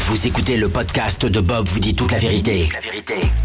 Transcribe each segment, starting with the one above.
Vous écoutez le podcast de Bob vous dit toute la vérité.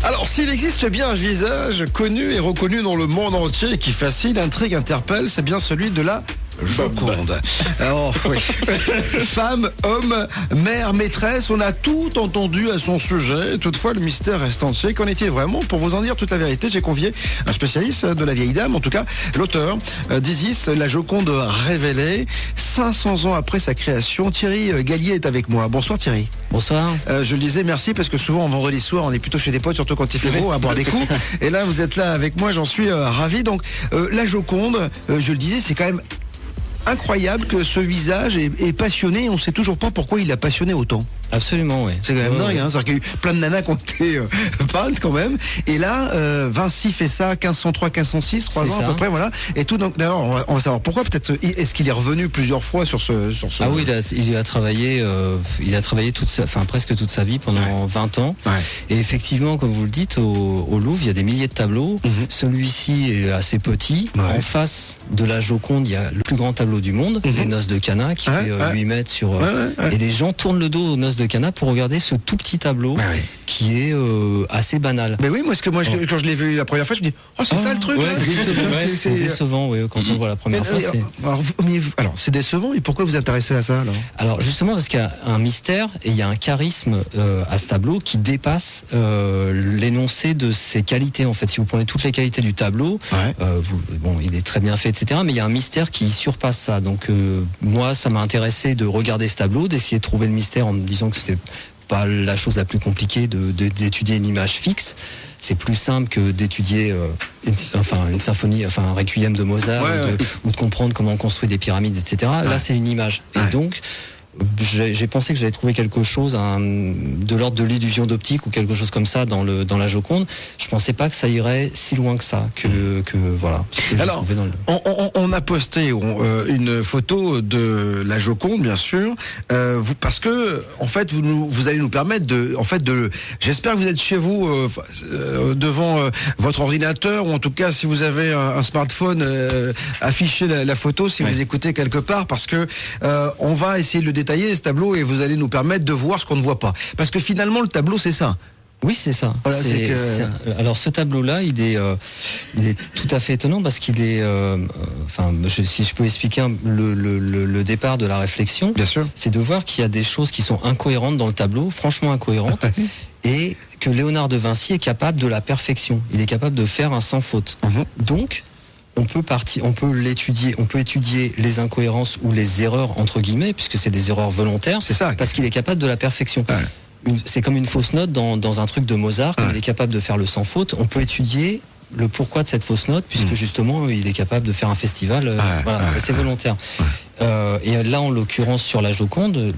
Alors, s'il existe bien un visage connu et reconnu dans le monde entier qui fascine, intrigue, interpelle, c'est bien celui de la Joconde. Alors, oui. Femme, homme, mère, maîtresse, on a tout entendu à son sujet. Toutefois, le mystère reste entier. Qu'en est-il vraiment? Pour vous en dire toute la vérité, j'ai convié un spécialiste de la vieille dame, en tout cas l'auteur d'Isis, la Joconde révélée. 500 ans après sa création, Thierry Gallier est avec moi. Bonsoir Thierry. Bonsoir. Je le disais merci parce que souvent en vendredi soir, on est plutôt chez des potes, surtout quand il fait beau, à boire des coups. Et là, vous êtes là avec moi, j'en suis ravi. Donc, la Joconde, je le disais, c'est quand même incroyable que ce visage est passionné. On ne sait toujours pas pourquoi il a passionné autant. Absolument, oui. C'est quand même dingue, hein. C'est-à-dire qu'il y a eu plein de nanas qui ont été peintes quand même. Et là, Vinci fait ça 1503, 1506, 3 ans à peu près, voilà. Et tout. Donc, d'ailleurs, on va savoir pourquoi. Peut-être est-ce qu'il est revenu plusieurs fois sur ce. Ah oui, il a travaillé presque toute sa vie pendant 20 ans. Ouais. Et effectivement, comme vous le dites, au Louvre, il y a des milliers de tableaux. Celui-ci est assez petit. Ouais. En face de la Joconde, il y a le plus grand tableau du monde, les Noces de Cana, qui fait 8 mètres sur. Et les gens tournent le dos aux Noces de Cana pour regarder ce tout petit tableau qui est assez banal. Mais oui, quand je l'ai vu la première fois, je me dis c'est ça le truc. Ouais, là c'est décevant, oui, quand on le voit la première fois. Alors, c'est décevant. Et pourquoi vous intéressez à ça alors justement parce qu'il y a un mystère et il y a un charisme à ce tableau qui dépasse l'énoncé de ses qualités. En fait, si vous prenez toutes les qualités du tableau, il est très bien fait, etc. Mais il y a un mystère qui surpasse ça. Donc moi, ça m'a intéressé de regarder ce tableau, d'essayer de trouver le mystère en me disant que c'était pas la chose la plus compliquée d'étudier une image fixe. C'est plus simple que d'étudier une symphonie, un requiem de Mozart, ou de comprendre comment on construit des pyramides, etc. Là, c'est une image. Et donc, j'ai pensé que j'allais trouver quelque chose de l'ordre de l'illusion d'optique ou quelque chose comme ça dans la Joconde. Je pensais pas que ça irait si loin que ça. Voilà. Alors, on a posté une photo de la Joconde, bien sûr, parce que en fait vous allez nous permettre j'espère que vous êtes chez vous devant votre ordinateur, ou en tout cas si vous avez un smartphone, affichez la photo si vous écoutez quelque part, parce que on va essayer de le détailler, ce tableau, et vous allez nous permettre de voir ce qu'on ne voit pas. Parce que finalement, le tableau, c'est ça. Oui, c'est ça. Voilà, alors ce tableau-là, il est tout à fait étonnant parce qu'il est, si je peux expliquer le départ de la réflexion, bien sûr, c'est de voir qu'il y a des choses qui sont incohérentes dans le tableau, franchement incohérentes, et que Léonard de Vinci est capable de la perfection. Il est capable de faire un sans faute. Donc, on peut étudier les incohérences ou les erreurs entre guillemets, puisque c'est des erreurs volontaires. C'est ça. Parce qu'il est capable de la perfection. C'est comme une fausse note dans un truc de Mozart. Comme il est capable de faire le sans faute, on peut étudier le pourquoi de cette fausse note, puisque justement il est capable de faire un festival. C'est volontaire. Et là, en l'occurrence, sur la Joconde,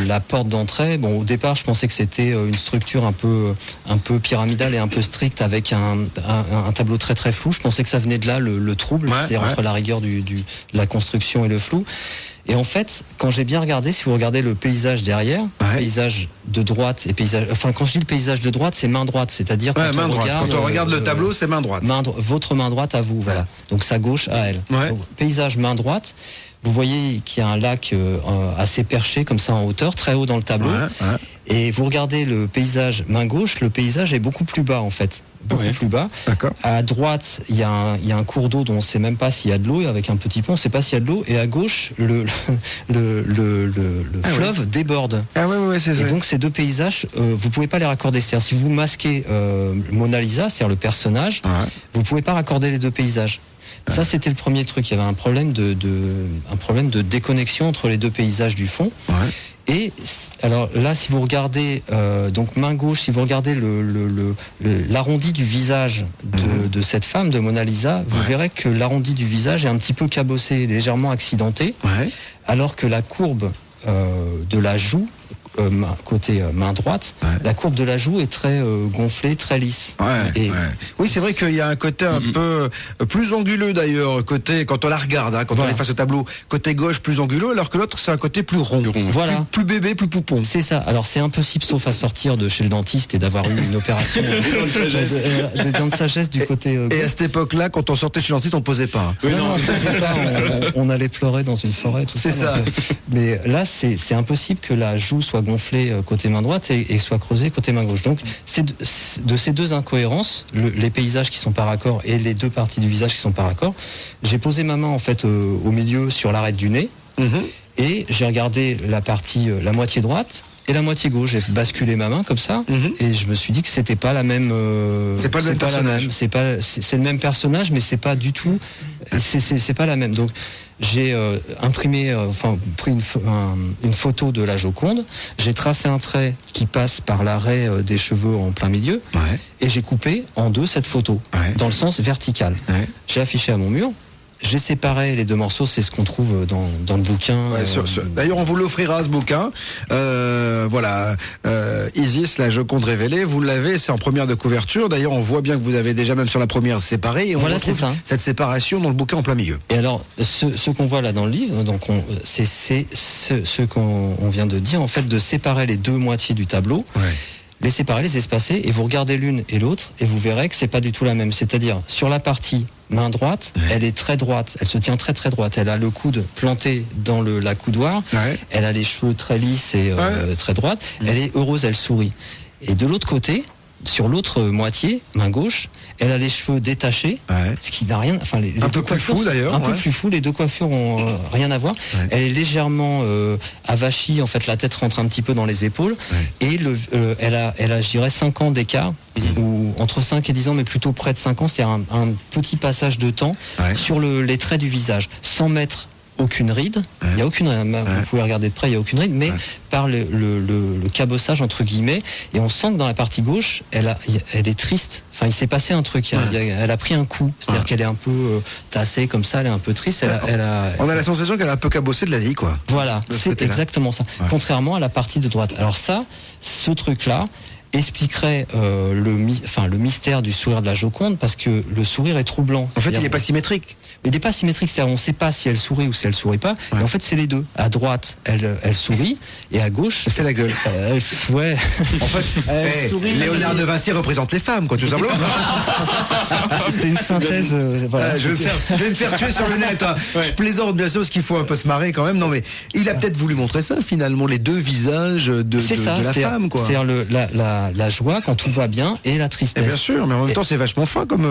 la porte d'entrée, au départ, je pensais que c'était une structure un peu pyramidale et un peu stricte, avec un tableau très très flou. Je pensais que ça venait de là, le trouble, c'est-à-dire entre la rigueur de la construction et le flou. Et en fait, quand j'ai bien regardé, si vous regardez le paysage derrière, paysage de droite et paysage... Enfin, quand je dis le paysage de droite, c'est main droite, c'est-à-dire quand on regarde le tableau, c'est main droite. Votre main droite à vous, voilà. Donc sa gauche à elle. Donc, paysage main droite. Vous voyez qu'il y a un lac assez perché, comme ça en hauteur, très haut dans le tableau. Et vous regardez le paysage main gauche, le paysage est beaucoup plus bas en fait. Plus bas. D'accord. À droite, il y a un cours d'eau dont on ne sait même pas s'il y a de l'eau, avec un petit pont, on ne sait pas s'il y a de l'eau. Et à gauche, le fleuve déborde. C'est ça. Et donc ces deux paysages, vous ne pouvez pas les raccorder. C'est-à-dire si vous masquez Mona Lisa, c'est-à-dire le personnage, vous ne pouvez pas raccorder les deux paysages. Ça, c'était le premier truc. Il y avait un problème de déconnexion entre les deux paysages du fond. Et alors là, si vous regardez donc main gauche, si vous regardez l'arrondi du visage de cette femme, de Mona Lisa, vous verrez que l'arrondi du visage est un petit peu cabossé, légèrement accidenté, alors que la courbe de la joue, côté main droite, la courbe de la joue est très gonflée, très lisse. Oui, c'est vrai qu'il y a un côté un peu plus anguleux d'ailleurs, quand on la regarde, quand on est face au tableau, côté gauche plus anguleux, alors que l'autre c'est un côté plus rond. Voilà. Plus bébé, plus poupon. C'est ça. Alors c'est impossible sauf à sortir de chez le dentiste et d'avoir eu une opération de dents de sagesse du côté gauche. Et à cette époque-là, quand on sortait chez le dentiste, on posait pas. Non, on posait pas. On allait pleurer dans une forêt, tout ça. C'est ça. Mais là, c'est impossible que la joue soit gonflée gonflé côté main droite et soit creusé côté main gauche. Donc c'est de ces deux incohérences, les paysages qui sont pas raccords et les deux parties du visage qui sont pas raccords, j'ai posé ma main en fait au milieu sur l'arête du nez et j'ai regardé la moitié droite et la moitié gauche. J'ai basculé ma main comme ça et je me suis dit que c'était pas la même. C'est pas le même personnage. C'est le même personnage, mais c'est pas du tout. C'est pas la même. Donc j'ai pris une photo de la Joconde. J'ai tracé un trait qui passe par l'arrêt des cheveux en plein milieu et j'ai coupé en deux cette photo dans le sens vertical. J'ai affiché à mon mur. J'ai séparé les deux morceaux, c'est ce qu'on trouve dans le bouquin. D'ailleurs, on vous l'offrira, ce bouquin. Voilà, Isis, la Joconde révélée, vous l'avez, c'est en première de couverture. D'ailleurs, on voit bien que vous avez déjà, même sur la première, séparé. Et on retrouve cette séparation dans le bouquin en plein milieu. Et alors, ce qu'on voit là dans le livre, donc c'est ce qu'on vient de dire, en fait, de séparer les deux moitiés du tableau. Les séparer, les espacer, et vous regardez l'une et l'autre, et vous verrez que c'est pas du tout la même. C'est-à-dire, sur la partie main droite, elle est très droite, elle se tient très très droite. Elle a le coude planté dans la coudoir, elle a les cheveux très lisses et très droite. Elle est heureuse, elle sourit. Et de l'autre côté, sur l'autre moitié, main gauche, elle a les cheveux détachés, ce qui n'a rien. Enfin, les un peu plus fou d'ailleurs. Un peu plus fou. Les deux coiffures ont rien à voir. Elle est légèrement avachie. En fait, la tête rentre un petit peu dans les épaules. Et elle a, je dirais, 5 ans d'écart, ou entre 5 et 10 ans, mais plutôt près de 5 ans. C'est un petit passage de temps sur les traits du visage, sans mettre aucune ride, il y a aucune ride, vous pouvez regarder de près, il y a aucune ride, mais par le cabossage entre guillemets, et on sent que dans la partie gauche, elle est triste. Enfin, il s'est passé un truc, elle a pris un coup, c'est-à-dire qu'elle est un peu tassée comme ça, elle est un peu triste. On a la sensation qu'elle a un peu cabossé de la vie, quoi. Voilà, c'est exactement ça. Contrairement à la partie de droite. Alors ça, ce truc-là expliquerait le mystère du sourire de la Joconde, parce que le sourire est troublant. En fait, il n'est pas symétrique. Il n'est pas symétrique, c'est-à-dire on ne sait pas si elle sourit ou si elle sourit pas. Et en fait, c'est les deux. À droite, elle sourit, et à gauche, elle fait la gueule. En fait, elle sourit. Léonard de Vinci représente les femmes, quoi, tout simplement. C'est une synthèse. Voilà. Je vais me faire tuer sur le net. Hein. Je plaisante bien sûr, parce qu'il faut un peu se marrer quand même. Non, mais il a peut-être voulu montrer ça, finalement, les deux visages de la femme, quoi. C'est-à-dire la joie quand tout va bien et la tristesse. Et bien sûr, mais en même temps, c'est vachement fin comme.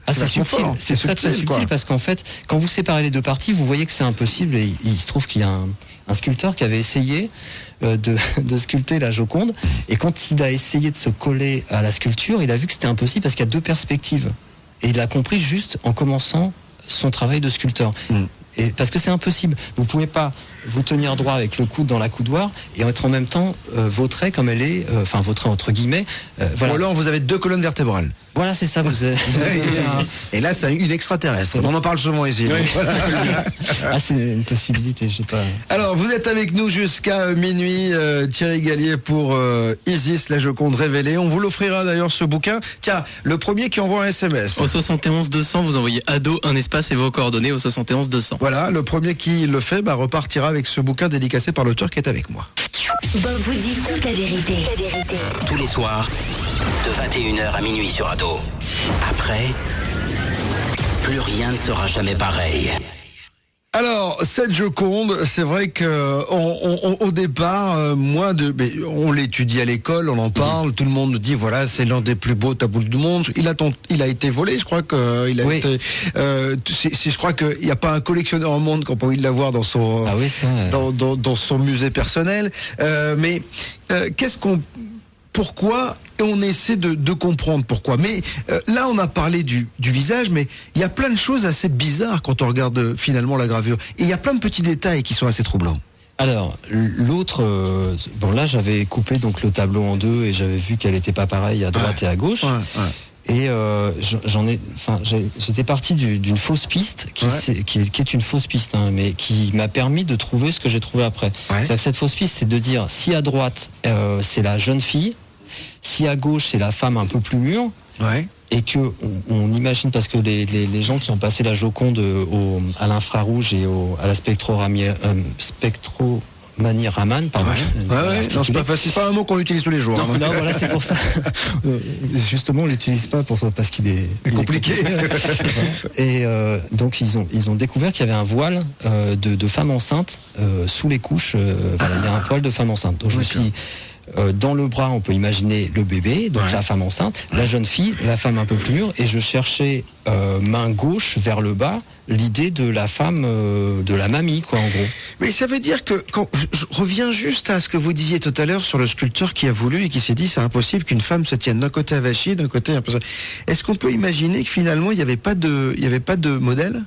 C'est subtil. C'est très très subtil, parce qu'en fait, quand vous séparez les deux parties, vous voyez que c'est impossible, et il se trouve qu'il y a un sculpteur qui avait essayé de sculpter la Joconde, et quand il a essayé de se coller à la sculpture, il a vu que c'était impossible parce qu'il y a deux perspectives, et il a compris juste en commençant son travail de sculpteur. Et parce que c'est impossible, vous pouvez pas vous tenir droit avec le coude dans la coudoir et être en même temps vautré comme elle est, vautré entre guillemets. Voilà. Ou alors vous avez deux colonnes vertébrales. Voilà, c'est ça. Et là, c'est une extraterrestre. On en parle souvent ici. C'est une possibilité, je sais pas. Alors, vous êtes avec nous jusqu'à minuit, Thierry Gallier, pour Isis, la Joconde révélée. On vous l'offrira d'ailleurs, ce bouquin. Tiens, le premier qui envoie un SMS. Au 71 200, vous envoyez ado, un espace et vos coordonnées au 71 200. Voilà, le premier qui le fait repartira avec ce bouquin dédicacé par l'auteur qui est avec moi. Bob vous dit toute la vérité. Tous les soirs, de 21h à minuit sur Ado. Après, plus rien ne sera jamais pareil. Alors, cette Joconde, c'est vrai que au départ, on l'étudie à l'école, on en parle, tout le monde nous dit voilà, c'est l'un des plus beaux tableaux du monde. Il a été volé, je crois qu'il a été. Je crois qu'il n'y a pas un collectionneur au monde qui n'a pas envie de l'avoir dans son dans son musée personnel. Mais pourquoi on essaie de comprendre pourquoi. Mais là, on a parlé du visage, mais il y a plein de choses assez bizarres quand on regarde finalement la gravure. Et il y a plein de petits détails qui sont assez troublants. Alors, l'autre... là, j'avais coupé donc le tableau en deux et j'avais vu qu'elle n'était pas pareille à droite et à gauche. Et j'étais parti d'une fausse piste qui est une fausse piste, hein, mais qui m'a permis de trouver ce que j'ai trouvé après. C'est-à-dire que cette fausse piste, c'est de dire si à droite c'est la jeune fille, si à gauche c'est la femme un peu plus mûre, et que on imagine, parce que les gens qui ont passé la Joconde à l'infrarouge et à la Mani Raman, pardon. Non, c'est pas facile, c'est pas un mot qu'on utilise tous les jours. Non, voilà, c'est pour ça. Justement, on l'utilise pas parce qu'il est compliqué. Et donc ils ont découvert qu'il y avait un voile de femmes enceintes sous les couches. Voilà, il y a un voile de femme enceinte. Donc je me suis dit, dans le bras, on peut imaginer le bébé, donc la femme enceinte, la jeune fille, la femme un peu plus mûre, et je cherchais main gauche vers le bas, l'idée de la femme, de la mamie, quoi, en gros. Mais ça veut dire que, quand je reviens juste à ce que vous disiez tout à l'heure sur le sculpteur qui a voulu et qui s'est dit c'est impossible qu'une femme se tienne d'un côté avachie, d'un côté un peu. Est-ce qu'on peut imaginer que finalement il n'y avait pas de modèle?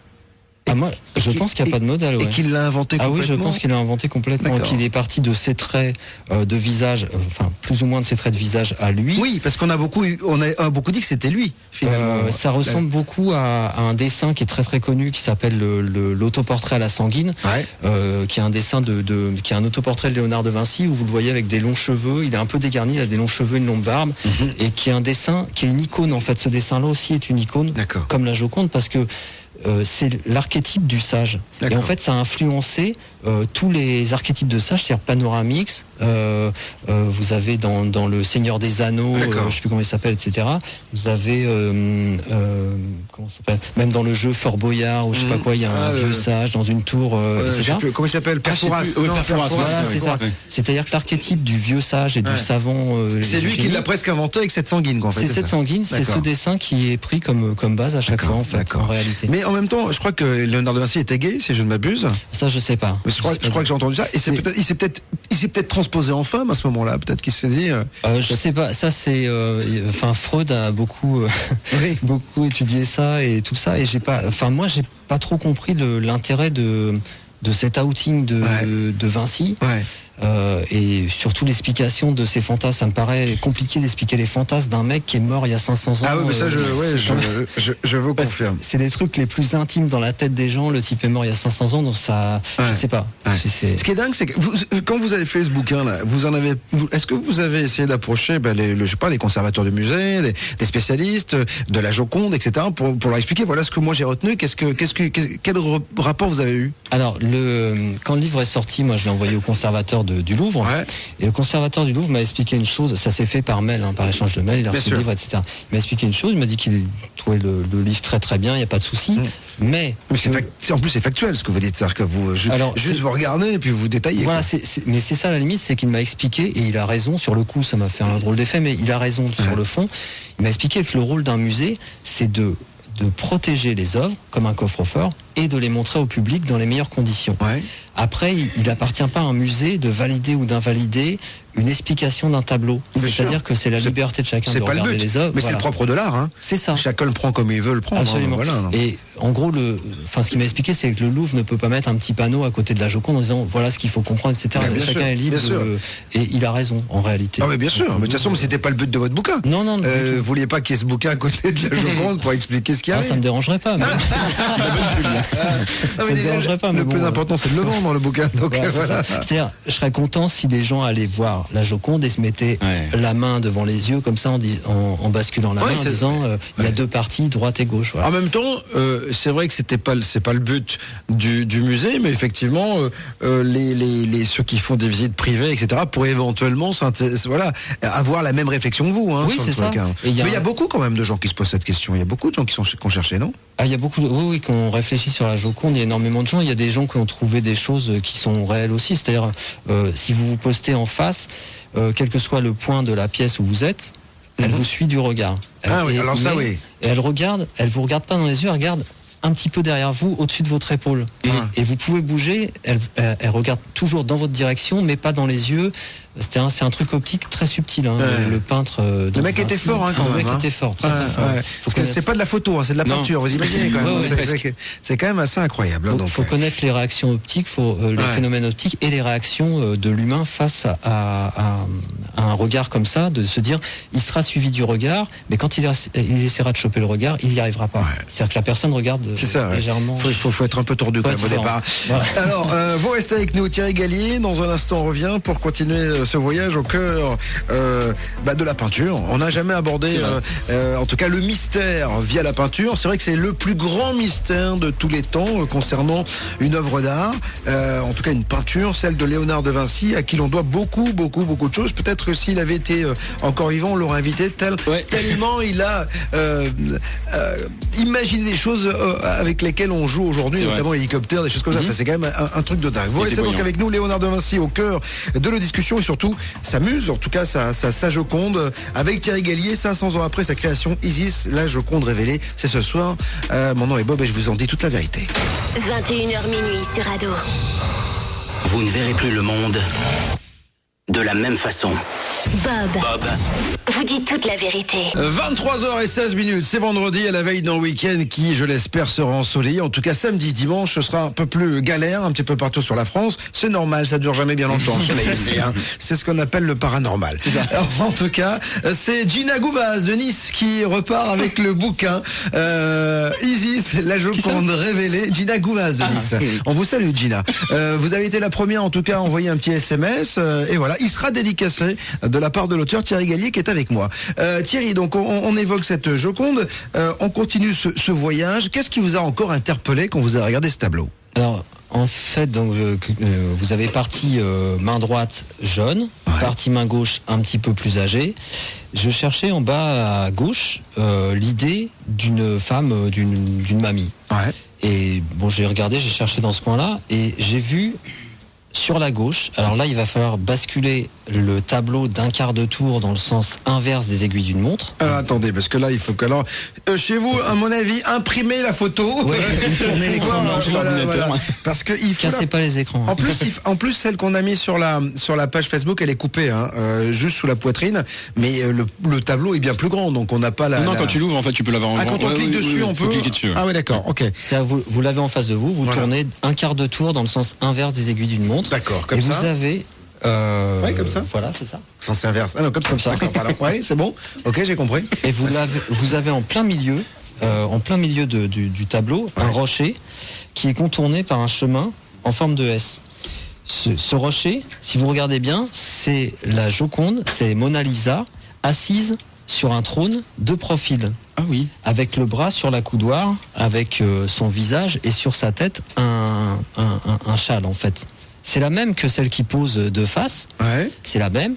Moi, je pense qu'il n'y a pas de modèle. Et qu'il l'a inventé complètement. Ah oui, je pense qu'il l'a inventé complètement, qu'il est parti de ses traits de visage, enfin plus ou moins de ses traits de visage à lui. Oui, parce qu'on a beaucoup dit que c'était lui, finalement. Ça ressemble beaucoup à un dessin qui est très très connu, qui s'appelle l'autoportrait à la sanguine, qui est un dessin qui est un autoportrait de Léonard de Vinci, où vous le voyez avec des longs cheveux, il est un peu dégarni, il a des longs cheveux, une longue barbe, et qui est un dessin, qui est une icône en fait. Ce dessin-là aussi est une icône, comme la Joconde, parce que c'est l'archétype du sage. Et en fait, ça a influencé tous les archétypes de sage, c'est-à-dire Panoramix. Vous avez dans le Seigneur des Anneaux, je sais plus comment il s'appelle, etc. Vous avez comment ça s'appelle, même dans le jeu Fort Boyard ou je sais pas quoi, il y a un vieux sage dans une tour, etc. Comment il s'appelle, Perforas. Voilà, c'est ça. C'est-à-dire que l'archétype du vieux sage et du savant, c'est lui qui l'a presque inventé avec cette sanguine, quoi. En fait, c'est cette sanguine, c'est ce dessin qui est pris comme base à chaque fois, en fait, en réalité. Mais en même temps, je crois que Léonard de Vinci était gay, si je ne m'abuse. Ça, je sais pas. Je crois que j'ai entendu ça. Et il s'est peut-être transposé en femme à ce moment-là. Peut-être qu'il s'est dit. Je sais pas. Ça, c'est. Enfin, Freud a beaucoup étudié ça et tout ça. Et moi, j'ai pas trop compris l'intérêt de cet outing de Vinci. Et surtout l'explication de ces fantasmes, ça me paraît compliqué d'expliquer les fantasmes d'un mec qui est mort il y a 500 ans. Ah oui, mais ça je vous confirme. C'est les trucs les plus intimes dans la tête des gens, le type est mort il y a 500 ans, donc ça, je sais pas. Ce qui est dingue, c'est que quand vous avez fait ce bouquin là, est-ce que vous avez essayé d'approcher les conservateurs de musées, des spécialistes, de la Joconde, etc. pour leur expliquer voilà ce que moi j'ai retenu, quel rapport vous avez eu? Alors quand le livre est sorti, moi je l'ai envoyé au conservateur du Louvre, et le conservateur du Louvre m'a expliqué une chose. Ça s'est fait par mail, par échange de mail, il a reçu le livre, etc. Il m'a expliqué une chose, il m'a dit qu'il trouvait le livre très très bien, il n'y a pas de souci, mais en plus c'est factuel ce que vous dites, c'est-à-dire que vous juste vous regardez et puis vous détaillez. Voilà, mais c'est ça la limite, c'est qu'il m'a expliqué, et il a raison sur le coup, ça m'a fait un drôle d'effet, mais il a raison sur le fond. Il m'a expliqué que le rôle d'un musée, c'est de protéger les œuvres comme un coffre-fort et de les montrer au public dans les meilleures conditions. Après, il appartient pas à un musée de valider ou d'invalider une explication d'un tableau. C'est-à-dire que c'est la liberté de chacun de regarder les œuvres. Mais c'est le propre de l'art, hein. C'est ça. Chacun le prend comme il veut le prendre. Absolument. Et en gros, ce qu'il m'a expliqué, c'est que le Louvre ne peut pas mettre un petit panneau à côté de la Joconde en disant voilà ce qu'il faut comprendre, etc. Chacun est libre. Et il a raison, en réalité. Ah mais bien sûr. Mais de toute façon, c'était pas le but de votre bouquin. Non. Vous vouliez pas qu'il y ait ce bouquin à côté de la Joconde pour expliquer ce qu'il y a. Ça me dérangerait pas. Ça me dérangerait pas. Le plus important, c'est de le vendre dans le bouquin. Donc voilà. C'est-à-dire, je serais content si les gens allaient voir la Joconde et se mettaient la main devant les yeux comme ça en basculant la main en disant il y a deux parties, droite et gauche. Voilà. En même temps, c'est vrai que c'est pas le but du musée, mais effectivement, ceux qui font des visites privées, etc., pourraient éventuellement avoir la même réflexion que vous. Hein, oui, c'est ça. Mais il y a beaucoup quand même de gens qui se posent cette question. Il y a beaucoup de gens qui ont cherché, non? Il y a beaucoup qui ont réfléchi sur la Joconde. Il y a énormément de gens. Il y a des gens qui ont trouvé des choses qui sont réelles aussi. C'est-à-dire, si vous vous postez en face, quel que soit le point de la pièce où vous êtes, elle vous suit du regard. Et elle vous regarde pas dans les yeux, elle regarde un petit peu derrière vous, au-dessus de votre épaule. Et vous pouvez bouger, elle regarde toujours dans votre direction, mais pas dans les yeux. C'est un truc optique très subtil, hein, le peintre. Le mec était fort, hein, quand même. Le mec était fort, très très fort. Parce que c'est pas de la photo, hein, c'est de la peinture. Vous imaginez quand même. C'est quand même assez incroyable. Il faut connaître les réactions optiques, les phénomènes optiques et les réactions de l'humain face à un regard comme ça, de se dire, il sera suivi du regard, mais quand il essaiera de choper le regard, il n'y arrivera pas. C'est-à-dire que la personne regarde légèrement. Il faut être un peu tordu quand même au départ. Voilà. Alors, vous restez avec nous, Thierry Gallier. Dans un instant, on revient pour continuer ce voyage au cœur de la peinture. On n'a jamais abordé, en tout cas, le mystère via la peinture. C'est vrai que c'est le plus grand mystère de tous les temps concernant une œuvre d'art, en tout cas une peinture, celle de Léonard de Vinci, à qui l'on doit beaucoup de choses. Peut-être que s'il avait été encore vivant, on l'aurait invité tellement il a imaginé des choses avec lesquelles on joue aujourd'hui, notamment hélicoptère, des choses comme ça. Enfin, c'est quand même un truc de dingue. Vous restez donc avec nous, Léonard de Vinci, au cœur de la discussion et surtout sa muse, en tout cas sa Joconde, avec Thierry Gallier, 500 ans après sa création, Isis, la Joconde révélée. C'est ce soir. Mon nom est Bob et je vous en dis toute la vérité. 21h minuit sur Ado. Vous ne verrez plus le monde de la même façon. Bob vous dit toute la vérité. 23h16, c'est vendredi à la veille d'un week-end qui, je l'espère, sera ensoleillé. En tout cas, samedi, dimanche, ce sera un peu plus galère, un petit peu partout sur la France. C'est normal, ça dure jamais bien longtemps, le soleil ici, hein. C'est ce qu'on appelle le paranormal. Alors, en tout cas, c'est Gina Gouvaz de Nice qui repart avec le bouquin Isis, la Joconde révélée. Gina Gouvaz de Nice. On vous salue, Gina. Vous avez été la première, en tout cas, à envoyer un petit SMS. Et voilà, il sera dédicacé de la part de l'auteur Thierry Gallier qui est avec moi. Thierry, donc on évoque cette Joconde, on continue ce voyage. Qu'est-ce qui vous a encore interpellé quand vous avez regardé ce tableau? Alors, en fait, donc, vous avez partie main droite jeune, partie main gauche un petit peu plus âgée. Je cherchais en bas à gauche l'idée d'une femme, d'une mamie. Ouais. Et bon, j'ai regardé, j'ai cherché dans ce coin-là et j'ai vu sur la gauche, alors là il va falloir basculer le tableau d'un quart de tour dans le sens inverse des aiguilles d'une montre. Alors attendez, parce que là il faut que chez vous, à mon avis, imprimer la photo. Oui, tourner l'écran. Voilà. Parce que il faut cassez pas les écrans. En plus, celle qu'on a mis sur la page Facebook, elle est coupée, juste sous la poitrine, mais le tableau est bien plus grand, donc on n'a pas la. Non, quand tu l'ouvres, en fait, tu peux l'avoir en grand. Quand on clique dessus, on peut cliquer dessus. Ah oui, d'accord, ok. Vous l'avez en face de vous, vous tournez un quart de tour dans le sens inverse des aiguilles d'une montre. D'accord, comme et ça. vous avez. Comme ça. Voilà, c'est ça. Sens inverse. Ah non, comme ça. D'accord, pardon. Oui, c'est bon. Ok, j'ai compris. Et vous avez en plein milieu, du tableau, un rocher qui est contourné par un chemin en forme de S. Ce rocher, si vous regardez bien, c'est la Joconde, c'est Mona Lisa assise sur un trône de profil. Ah oui. Avec le bras sur la coudoir, avec son visage et sur sa tête un châle en fait. C'est la même que celle qui pose de face. Ouais. C'est la même,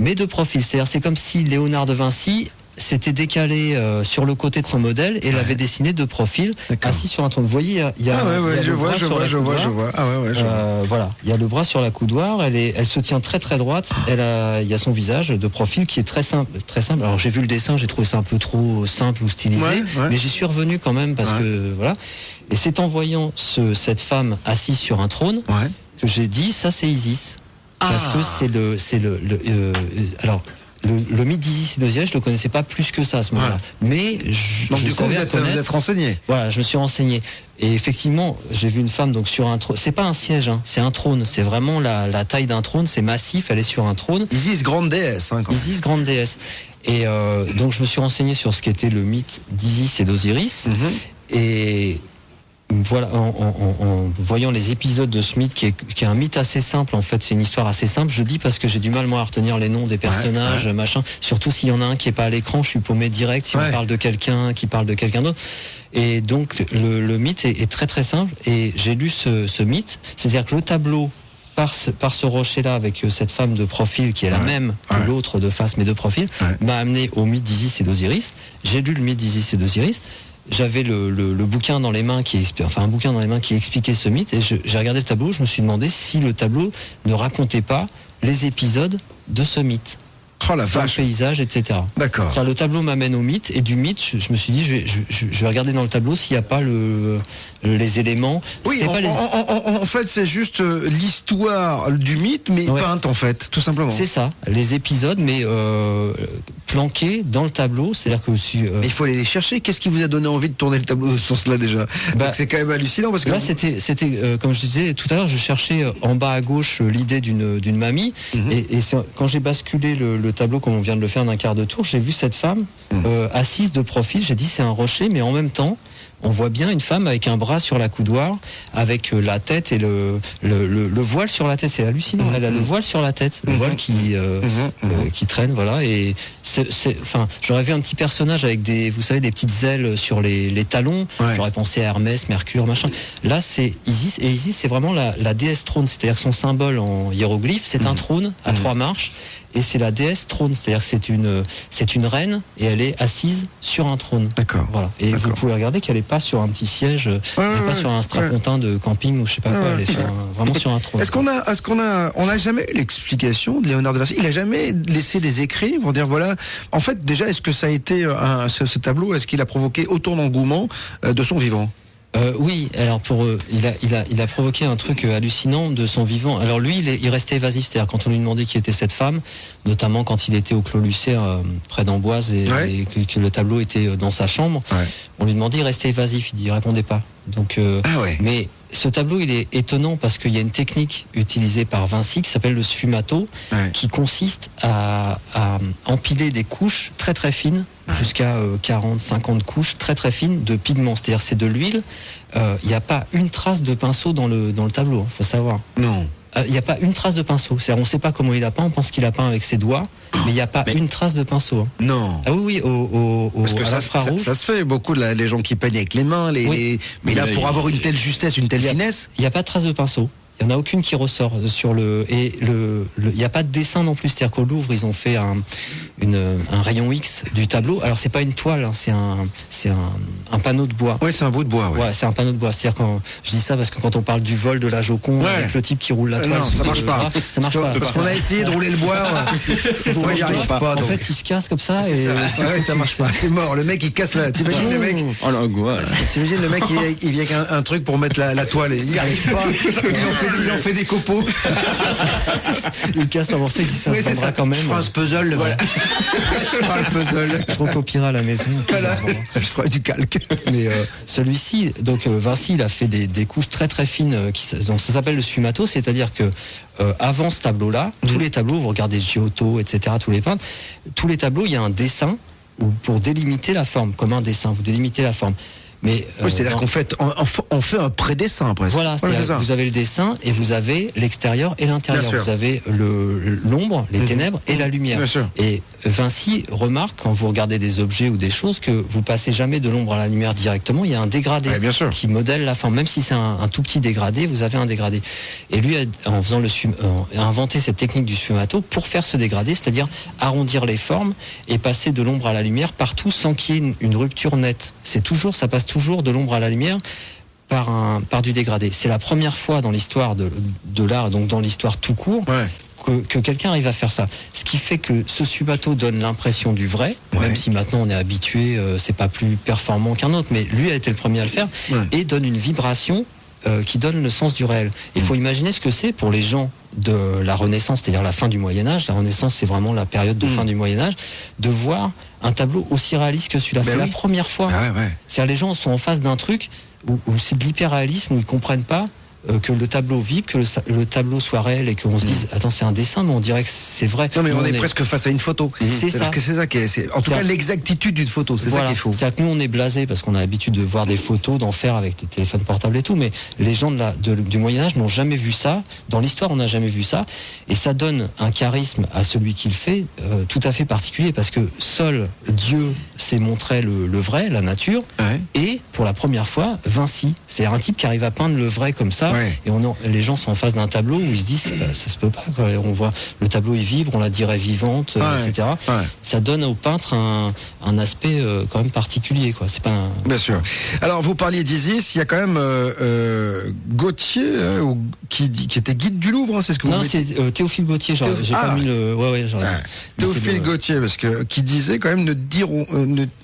mais de profil. C'est-à-dire, c'est comme si Léonard de Vinci s'était décalé sur le côté de son modèle et l'avait dessiné de profil, assis sur un trône. Vous voyez, il y a. Je vois. Ah ouais, je vois. Voilà, il y a le bras sur la coudoir. Elle se tient très très droite. Il y a son visage de profil qui est très simple, très simple. Alors j'ai vu le dessin, j'ai trouvé ça un peu trop simple ou stylisé, mais j'y suis revenu quand même parce que voilà. Et c'est en voyant cette femme assise sur un trône. Que j'ai dit ça c'est Isis parce que le mythe d'Isis et d'Osiris je le connaissais pas plus que ça à ce moment-là, mais donc du coup vous êtes renseigné. Voilà, je me suis renseigné et effectivement j'ai vu une femme donc sur un trône. C'est pas un siège, c'est un trône, c'est vraiment la taille d'un trône, c'est massif, elle est sur un trône. Isis grande déesse. Isis grande déesse. Et donc je me suis renseigné sur ce qu'était le mythe d'Isis et d'Osiris et voilà, en voyant les épisodes de ce mythe, qui est un mythe assez simple, en fait, c'est une histoire assez simple. Je dis parce que j'ai du mal, moi, à retenir les noms des personnages, machin. Surtout s'il y en a un qui est pas à l'écran, je suis paumé direct si on parle de quelqu'un qui parle de quelqu'un d'autre. Et donc, le mythe est très très simple. Et j'ai lu ce mythe. C'est-à-dire que le tableau, par ce rocher-là, avec cette femme de profil qui est la même que l'autre de face, mais de profil, m'a amené au mythe d'Isis et d'Osiris. J'ai lu le mythe d'Isis et d'Osiris. J'avais le bouquin dans les mains un bouquin dans les mains qui expliquait ce mythe et j'ai regardé le tableau, je me suis demandé si le tableau ne racontait pas les épisodes de ce mythe. Oh la vache. Le paysage, etc. D'accord. Enfin, le tableau m'amène au mythe et du mythe, je me suis dit, je vais regarder dans le tableau s'il n'y a pas les éléments. Oui, en fait, c'est juste l'histoire du mythe, mais peinte en fait, tout simplement. C'est ça, les épisodes, mais planqués dans le tableau. C'est-à-dire que mais il faut aller les chercher. Qu'est-ce qui vous a donné envie de tourner le tableau de ce sens-là déjà? Donc c'est quand même hallucinant parce que là, c'était comme je disais tout à l'heure, je cherchais en bas à gauche l'idée d'une mamie, et quand j'ai basculé le tableau comme on vient de le faire d'un quart de tour, j'ai vu cette femme assise de profil. J'ai dit c'est un rocher, mais en même temps on voit bien une femme avec un bras sur la coudoir, avec la tête et le voile sur la tête. C'est hallucinant. Elle a le voile sur la tête, le voile qui traîne, voilà. Et enfin, j'aurais vu un petit personnage avec des petites ailes sur les talons. Ouais. J'aurais pensé à Hermès, Mercure, machin. Là, c'est Isis, et Isis, c'est vraiment la déesse trône. C'est-à-dire que son symbole en hiéroglyphe, c'est un trône à 3 marches. Et c'est la déesse trône, c'est-à-dire que c'est une reine et elle est assise sur un trône. D'accord. Voilà. Et D'accord. vous pouvez regarder qu'elle n'est pas sur un petit siège, elle n'est pas sur un strapontin de camping ou je sais pas quoi, elle est vraiment sur un trône. On n'a jamais eu l'explication de Léonard de Vinci? Il a jamais laissé des écrits pour dire voilà. En fait, déjà, est-ce que ça a été ce tableau, est-ce qu'il a provoqué autant d'engouement de son vivant? Oui, alors il a provoqué un truc hallucinant de son vivant. Alors lui, il restait évasif, c'est-à-dire quand on lui demandait qui était cette femme, notamment quand il était au Clos Lucé près d'Amboise et que le tableau était dans sa chambre, on lui demandait, il restait évasif, il répondait pas. Donc, mais ce tableau, il est étonnant parce qu'il y a une technique utilisée par Vinci qui s'appelle le sfumato, qui consiste à empiler des couches très très fines, jusqu'à 40-50 couches très très fines de pigments. C'est-à-dire c'est de l'huile. Il n'y a pas une trace de pinceau dans le tableau, faut savoir. Non. Il n'y a pas une trace de pinceau. C'est-à-dire on ne sait pas comment il a peint, on pense qu'il a peint avec ses doigts, mais il n'y a pas une trace de pinceau. Hein. Non. Ah oui, Parce que à l'infrarouge. ça se fait beaucoup, les gens qui peignent avec les mains, mais là, pour avoir une telle justesse, une telle finesse. Il n'y a pas de trace de pinceau. Il n'y en a aucune qui ressort sur il n'y a pas de dessin non plus. C'est-à-dire qu'au Louvre, ils ont fait un rayon X du tableau. Alors c'est pas une toile, hein, c'est un panneau de bois. Oui, c'est un bout de bois. Ouais, c'est un panneau de bois. C'est-à-dire quand je dis ça parce que quand on parle du vol de la Joconde avec le type qui roule la toile, non, ça marche pas. Ça marche pas. Parce qu'on a essayé de rouler le bois. Moi, j'y arrive pas. En fait, il se casse comme ça et ça marche pas. C'est mort. Le mec, il casse la. T'imagines le mec? Oh l'angoisse. T'imagines le mec, il vient avec un truc pour mettre la toile. Il n'y arrive pas. Il en fait des copeaux. Il casse un morceau, il dit ça se vendra quand même. Je ferai un puzzle. Voilà. Je ferai un puzzle. Je recopierai à la maison. Voilà. Je ferai du calque. Mais celui-ci, donc Vinci, il a fait des couches très très fines. Donc ça s'appelle le sfumato, c'est-à-dire que avant ce tableau-là, tous les tableaux, vous regardez Giotto, etc., tous les peintres, tous les tableaux, il y a un dessin pour délimiter la forme, comme un dessin, vous délimitez la forme. Mais c'est-à-dire qu'on fait, on fait un pré-dessin presque. Voilà, c'est-à-dire que vous avez le dessin et vous avez l'extérieur et l'intérieur. Vous avez l'ombre, les ténèbres et la lumière. Et Vinci remarque quand vous regardez des objets ou des choses que vous passez jamais de l'ombre à la lumière directement. Il y a un dégradé qui modèle la forme. Même si c'est un tout petit dégradé, vous avez un dégradé. Et lui, en faisant a inventé cette technique du sfumato pour faire ce dégradé, c'est-à-dire arrondir les formes et passer de l'ombre à la lumière partout sans qu'il y ait une rupture nette. Ça passe toujours de l'ombre à la lumière par du dégradé. C'est la première fois dans l'histoire de l'art, donc dans l'histoire tout court, que quelqu'un arrive à faire ça. Ce qui fait que ce sfumato donne l'impression du vrai, même si maintenant on est habitué, c'est pas plus performant qu'un autre, mais lui a été le premier à le faire, et donne une vibration qui donne le sens du réel. Il faut imaginer ce que c'est pour les gens de la Renaissance, c'est-à-dire la fin du Moyen-Âge. La Renaissance, c'est vraiment la période de fin du Moyen-Âge, de voir un tableau aussi réaliste que celui-là. C'est la première fois. C'est-à-dire les gens sont en face d'un truc où c'est de l'hyper-réalisme, où ils comprennent pas que le tableau vibre, que le tableau soit réel et qu'on se dise attends, c'est un dessin, mais on dirait que c'est vrai. Non, mais on est presque face à une photo. C'est ça. C'est ça qui est. En tout cas, l'exactitude d'une photo, c'est ça qu'il faut. C'est-à-dire que nous, on est blasés parce qu'on a l'habitude de voir des photos, d'en faire avec des téléphones portables et tout, mais les gens du Moyen-Âge n'ont jamais vu ça. Dans l'histoire, on n'a jamais vu ça. Et ça donne un charisme à celui qui le fait tout à fait particulier parce que seul Dieu s'est montré le vrai, la nature. Et pour la première fois, Vinci, c'est un type qui arrive à peindre le vrai comme ça. Et les gens sont en face d'un tableau où ils se disent ça se peut pas, quoi. On voit le tableau est vibre, on la dirait vivante, etc. Ça donne au peintre un aspect quand même particulier, quoi. C'est pas Bien sûr. Alors vous parliez d'Isis, il y a quand même Gauthier qui était guide du Louvre, c'est ce que vous Non, c'est Théophile Gauthier. J'ai pas mis le. Théophile Gauthier, parce que qui disait quand même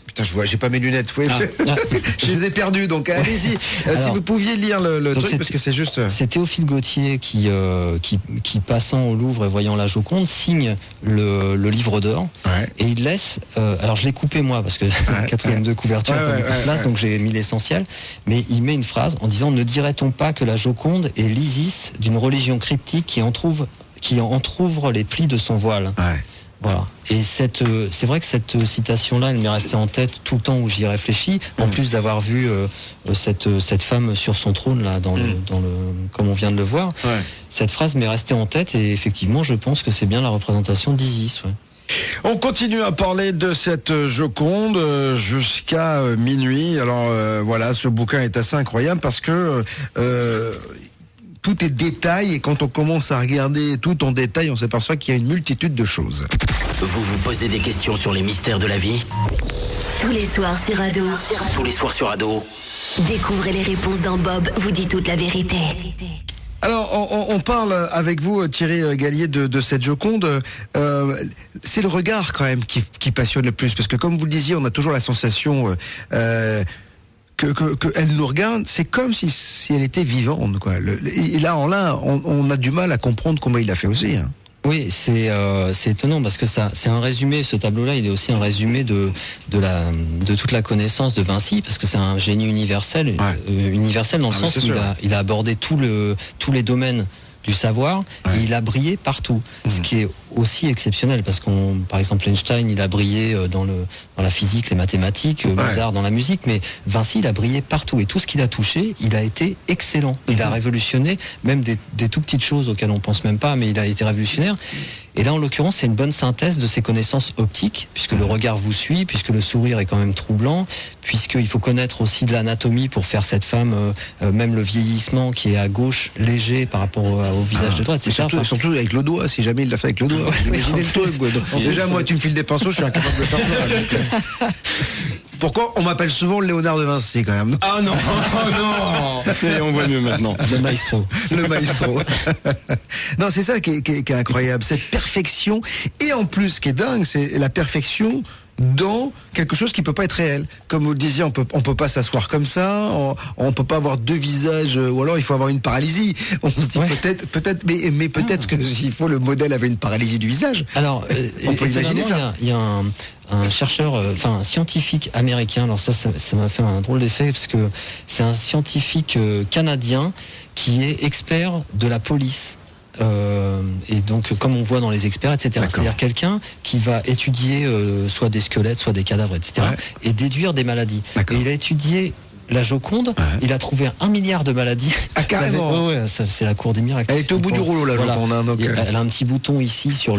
Putain, j'ai pas mes lunettes. Je les ai perdues, donc allez-y. Si vous pouviez lire le truc, parce que c'est juste. C'est Théophile Gauthier qui passant au Louvre et voyant la Joconde, signe le livre d'or et il laisse. Alors je l'ai coupé moi parce que quatrième de couverture place, donc j'ai mis l'essentiel. Mais il met une phrase en disant ne dirait-on pas que la Joconde est l'Isis d'une religion cryptique qui entrouvre les plis de son voile. Voilà. Et c'est vrai que cette citation-là, elle m'est restée en tête tout le temps où j'y réfléchis. En plus d'avoir vu cette femme sur son trône là, comme on vient de le voir. Ouais. Cette phrase m'est restée en tête et effectivement, je pense que c'est bien la représentation d'Isis. Ouais. On continue à parler de cette Joconde jusqu'à minuit. Alors voilà, ce bouquin est assez incroyable parce que tout est détail et quand on commence à regarder tout en détail, on s'aperçoit qu'il y a une multitude de choses. Vous vous posez des questions sur les mystères de la vie? Tous les soirs sur Ado, Tous les soirs sur Ado. découvrez les réponses dans Bob vous dit toute la vérité. Alors, on parle avec vous, Thierry Gallier, de cette Joconde. C'est le regard quand même qui passionne le plus, parce que comme vous le disiez, on a toujours la sensation qu'elle nous regarde. C'est comme si elle était vivante, quoi. Et là, on a du mal à comprendre comment il l'a fait aussi. Hein. Oui, c'est étonnant parce que c'est un résumé. Ce tableau-là, il est aussi un résumé de toute la connaissance de Vinci, parce que c'est un génie universel, universel dans le sens où il a abordé tous les domaines du savoir et il a brillé partout. Ce qui est aussi exceptionnel parce par exemple, Einstein, il a brillé dans la physique, les mathématiques, Mozart dans la musique, mais Vinci, il a brillé partout et tout ce qu'il a touché, il a été excellent. Il a révolutionné même des tout petites choses auxquelles on pense même pas, mais il a été révolutionnaire. Et là, en l'occurrence, c'est une bonne synthèse de ses connaissances optiques, puisque le regard vous suit, puisque le sourire est quand même troublant, puisqu'il faut connaître aussi de l'anatomie pour faire cette femme, même le vieillissement qui est à gauche, léger par rapport au visage de droite, etc. Surtout avec le doigt, si jamais il l'a fait avec le doigt. Imaginez le truc, quoi. Donc, déjà, moi, tu me files des pinceaux, je suis incapable de faire ça. Donc, pourquoi on m'appelle souvent Léonard de Vinci, quand même? Ah non, non. On voit mieux maintenant. Le maestro. Le maestro. Non, c'est ça qui est incroyable, cette perfection. Et en plus, ce qui est dingue, c'est la perfection dans quelque chose qui peut pas être réel. Comme vous le disiez, on peut pas s'asseoir comme ça, on peut pas avoir deux visages, ou alors il faut avoir une paralysie. On se dit peut-être, mais peut-être que s'il faut, le modèle avait une paralysie du visage. Alors, on peut imaginer ça. Il y a un chercheur, un scientifique américain. Alors ça m'a fait un drôle d'effet parce que c'est un scientifique canadien qui est expert de la police. Et donc, comme on voit dans les experts, etc. C'est-à-dire quelqu'un qui va étudier soit des squelettes, soit des cadavres, etc. Et déduire des maladies. Et il a étudié la Joconde, il a trouvé 1 milliard de maladies. Ah, carrément. C'est la cour des miracles. Elle est au bout du rouleau, la Joconde. Hein, donc, elle a un petit bouton ici sur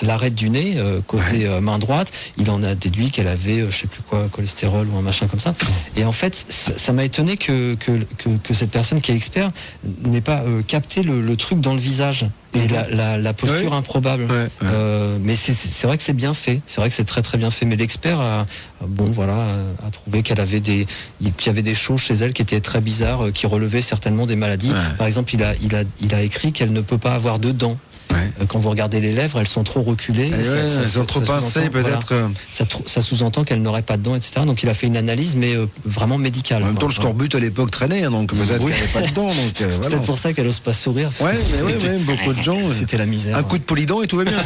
l'arête du nez, côté main droite. Il en a déduit qu'elle avait, je sais plus quoi, cholestérol ou un machin comme ça. Et en fait, ça m'a étonné que cette personne qui est expert n'ait pas capté le truc dans le visage. Et la posture improbable. Mais c'est vrai que c'est bien fait. C'est vrai que c'est très très bien fait. Mais l'expert a trouvé qu'il y avait des choses chez elle qui étaient très bizarres, qui relevaient certainement des maladies. Par exemple, il a écrit qu'elle ne peut pas avoir de dents. Quand vous regardez les lèvres, elles sont trop reculées. Elles sont trop pincées, peut-être. Voilà, ça sous-entend qu'elle n'aurait pas de dents, etc. Donc il a fait une analyse, mais vraiment médicale. En même temps, le scorbut à l'époque traînait, hein, donc peut-être qu'elle n'avait pas de dents. C'est peut-être pour ça qu'elle n'ose pas sourire. Beaucoup de gens. C'était la misère. Un coup de polydent et tout va bien.